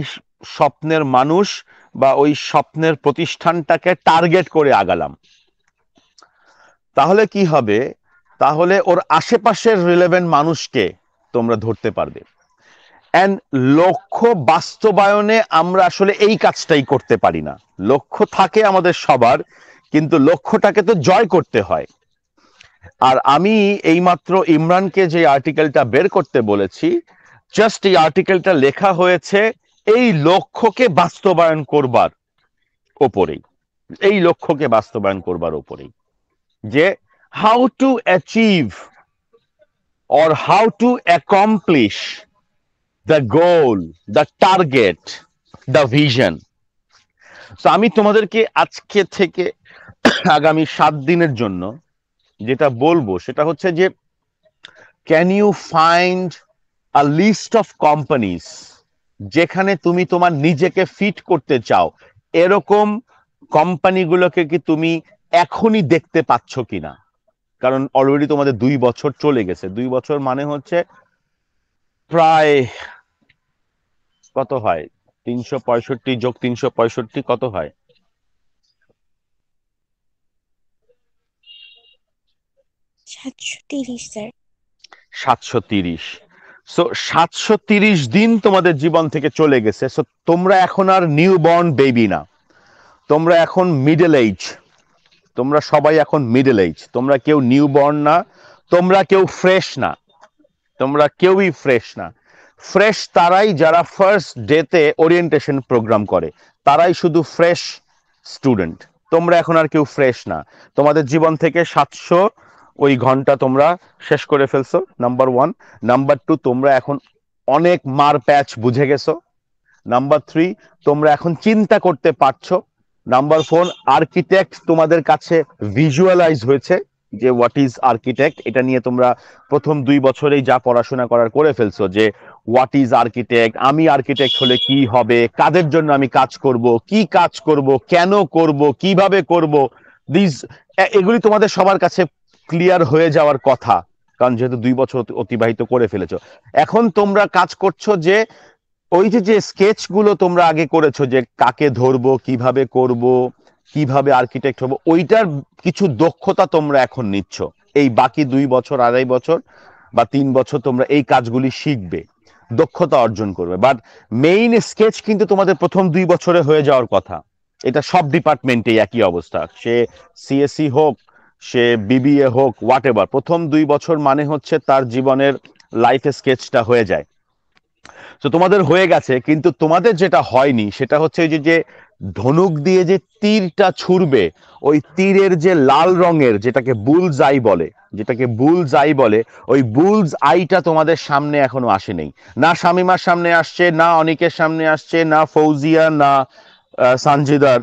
স্বপ্নের মানুষ বা ওই স্বপ্নের প্রতিষ্ঠানটাকে টার্গেট করে আগালাম। তাহলে কি হবে? তাহলে ওর আশেপাশের রিলেভেন্ট মানুষকে তোমরা ধরতে পারবে। এন্ড লক্ষ্য বাস্তবায়নে আমরা আসলে এই কাজটাই করতে পারি না। লক্ষ্য থাকে আমাদের সবার, কিন্তু লক্ষ্যটাকে তো জয় করতে হয়। আর আমি এইমাত্র ইমরানকে যে আর্টিকেলটা বের করতে বলেছি, জাস্ট এই আর্টিকেলটা লেখা হয়েছে এই লক্ষ্যকে বাস্তবায়ন করবার ওপরেই, এই লক্ষ্যকে বাস্তবায়ন করবার ওপরেই, যে how to achieve or how to accomplish the goal, the target, the vision. So আমি তোমাদেরকে আজকে থেকে আগামী 7 দিনের জন্য যেটা বলবো সেটা হচ্ছে যে, can you find a list of companies যেখানে তুমি তোমার নিজেকে ফিট করতে চাও, এরকম কোম্পানিগুলোকে কি তুমি এখনই দেখতে পাচ্ছ কিনা? কারণ অলরেডি তোমাদের 2 বছর চলে গেছে। 2 বছর মানে হচ্ছে প্রায় কত হয়? 365 যোগ 365 কত হয়? 730 স্যার। 730। সো 730 দিন তোমাদের জীবন থেকে চলে গেছে। সো তোমরা এখন আর নিউ বর্ন বেবি না, তোমরা এখন মিডল এজ। তোমরা সবাই এখন মিডল এজ। তোমরা কেউ নিউ বর্ন না, তোমরা কেউ ফ্রেশ না, তোমরা কেউই ফ্রেশ না। ফ্রেশ তারাই যারা ফার্স্ট ডেতে ওরিয়েন্টেশন প্রোগ্রাম করে, তারাই শুধু ফ্রেশ স্টুডেন্ট। তোমরা এখন আর কেউ ফ্রেশ না। তোমাদের জীবন থেকে 700 ওই ঘন্টা তোমরা শেষ করে ফেলছো, নাম্বার 1। নাম্বার 2, তোমরা এখন অনেক মার প্যাচ বুঝে গেছো। নাম্বার 3, তোমরা এখন চিন্তা করতে পারছো। নাম্বার 4, আর্কিটেক্ট তোমাদের কাছে ভিজুয়ালাইজ হয়েছে যে হোয়াট ইজ আর্কিটেক্ট। এটা নিয়ে তোমরা প্রথম 2 বছরেই যা পড়াশোনা করার করে ফেলছো, যে হোয়াট ইজ আর্কিটেক্ট, আমি আর্কিটেক্ট হলে কি হবে, কাদের জন্য আমি কাজ করব, কি কাজ করব, কেন করব, কিভাবে করব, এগুলি তোমাদের সবার কাছে ক্লিয়ার হয়ে যাওয়ার কথা, কারণ যেহেতু 2 বছর অতিবাহিত করে ফেলেছো। এখন তোমরা কাজ করছো যে ওই যে স্কেচ গুলো তোমরা আগে করেছো, যে কাকে ধরবো, কিভাবে করব, কিভাবে আর্কিটেক্ট হবো, ওইটার কিছু দক্ষতা তোমরা এখন নিচ্ছ। এই বাকি 2 বছর, 2.5 বছর বা 3 বছর তোমরা এই কাজগুলি শিখবে, দক্ষতা অর্জন করবে। বাট মেইন স্কেচ কিন্তু তোমাদের প্রথম 2 বছরে হয়ে যাওয়ার কথা। এটা সব ডিপার্টমেন্টে একই অবস্থা, সে সিএসসি হোক, সে বিবিএ হোক, হোয়াট এভার। প্রথম 2 বছর মানে হচ্ছে তার জীবনের লাইফ স্কেচটা হয়ে যায়। তো তোমাদের হয়ে গেছে, কিন্তু তোমাদের যেটা হয়নি সেটা হচ্ছে যে ধনুক দিয়ে যে তীরটা ছুড়বে, ওই তীরের যে লাল রঙের, যেটাকে বুলস আই বলে, ওই বুলস আইটা তোমাদের সামনে এখনো আসেনি। না শামিমার সামনে আসছে, না অনিকের সামনে আসছে, না ফৌজিয়া, না সানজিদার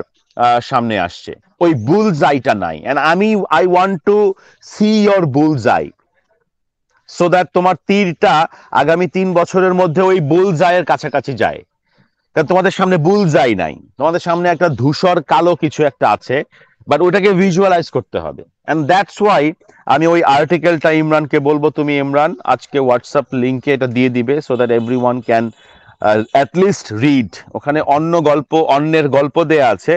সামনে আসছে। ওই বুলস আইটা নাই। And I want to see your bull's eye, so that তোমার তীরটা আগামী 3 বছরের মধ্যে ওই বুলজাইয়ের কাছাকাছি যায়। কারণ তোমাদের সামনে বুলজাই নাই, তোমাদের সামনে একটা ধূসর কালো কিছু একটা আছে, বাট ওইটাকে ভিজুয়ালাইজ করতে হবে। এন্ড দ্যাটস ওয়াই আমি ওই আর্টিকেলটা ইমরানকে বলবো, তুমি ইমরান আজকে হোয়াটসঅ্যাপ লিঙ্কে এটা দিয়ে দিবে, so that everyone can at least read. ওখানে অন্যের গল্প দেয়া আছে,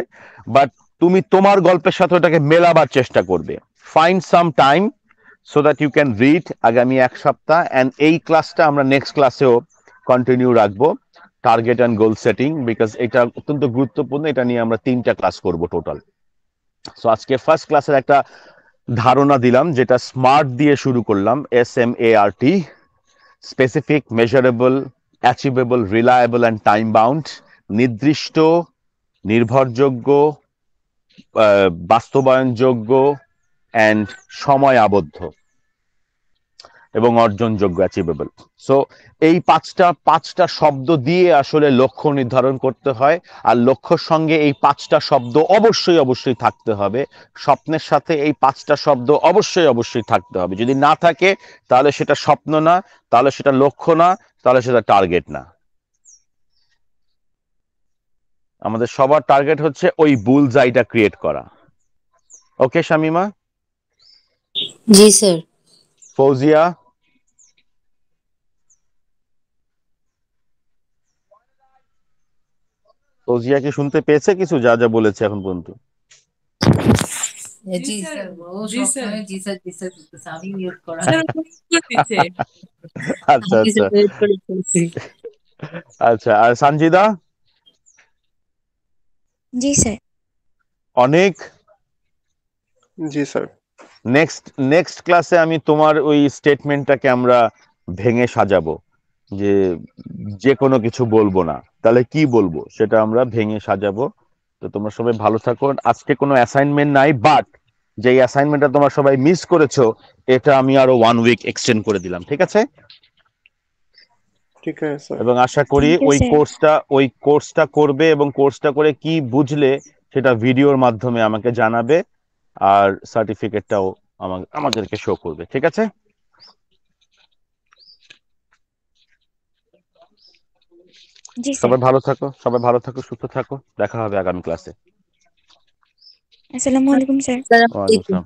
বাট তুমি তোমার গল্পের সাথে ওটাকে মেলাবার চেষ্টা করবে। Find some time, so that you can read আগামী এক সপ্তাহ, অ্যান্ড এই ক্লাসটা আমরা নেক্সট ক্লাসেও কন্টিনিউ রাখবো, target and goal setting, because এটা অত্যন্ত গুরুত্বপূর্ণ। এটা নিয়ে আমরা 3টা ক্লাস করব টোটাল। সো আজকে ফার্স্ট ক্লাসের একটা ধারণা দিলাম, যেটা স্মার্ট দিয়ে শুরু করলাম, SMART, specific, measurable, achievable, reliable and time bound. নির্দিষ্ট, নির্ভরযোগ্য, বাস্তবায়নযোগ্য অ্যান্ড সময় আবদ্ধ এবং অর্জনযোগ্য, অ্যাচিভেবল। সো এই পাঁচটা শব্দ দিয়ে আসলে লক্ষ্য নির্ধারণ করতে হয়, আর লক্ষ্যর সঙ্গে এই 5টা শব্দ অবশ্যই থাকতে হবে। স্বপ্নের সাথে এই 5টা শব্দ অবশ্যই থাকতে হবে। যদি না থাকে তাহলে সেটা স্বপ্ন না, তাহলে সেটা লক্ষ্য না, তাহলে সেটা টার্গেট না। আমাদের সবার টার্গেট হচ্ছে ওই বুলজাইটা ক্রিয়েট করা। ওকে শামিমা? জি স্যার। ফৌজিয়া? ফৌজিয়া কি শুনতে পেয়েছে কিছু যা যা বলেছে এখন পর্যন্ত? জি স্যার, ও জি স্যার। সবসময় জি স্যার করতেছে, আমি মিউট করা। স্যার ও উত্তর দিচ্ছে। আচ্ছা আমি আচ্ছা মিউট করে ফেলছি। আচ্ছা, আর সঞ্জিদা? জি স্যার। অনেক জি স্যার। নেক্সট ক্লাসে আমি তোমার ওই স্টেটমেন্টটাকে আমরা ভেঙে সাজাবো, যে কোনো কিছু বলবো না, তাহলে কি বলবো সেটা আমরা ভেঙে সাজাবো। তো তোমরা সবাই ভালো থাকো। আজকে কোনো অ্যাসাইনমেন্ট নাই, বাট যে অ্যাসাইনমেন্টটা তোমরা সবাই মিস করেছো, এটা আমি আরো 1 উইক এক্সটেন্ড করে দিলাম, ঠিক আছে? ঠিক আছে স্যার। এবং আশা করি Thank you, ওই sir. কোর্সটা করবে, এবং কোর্সটা করে কি বুঝলে সেটা ভিডিওর মাধ্যমে আমাকে জানাবে, আর সার্টিফিকেটটাও আমাদেরকে শো করবে, ঠিক আছে? জি স্যার। সবাই ভালো থাকো, সুস্থ থাকো। দেখা হবে আগামী ক্লাসে। আসসালামু আলাইকুম স্যার। স্যার, ওয়ালাইকুম আসসালাম।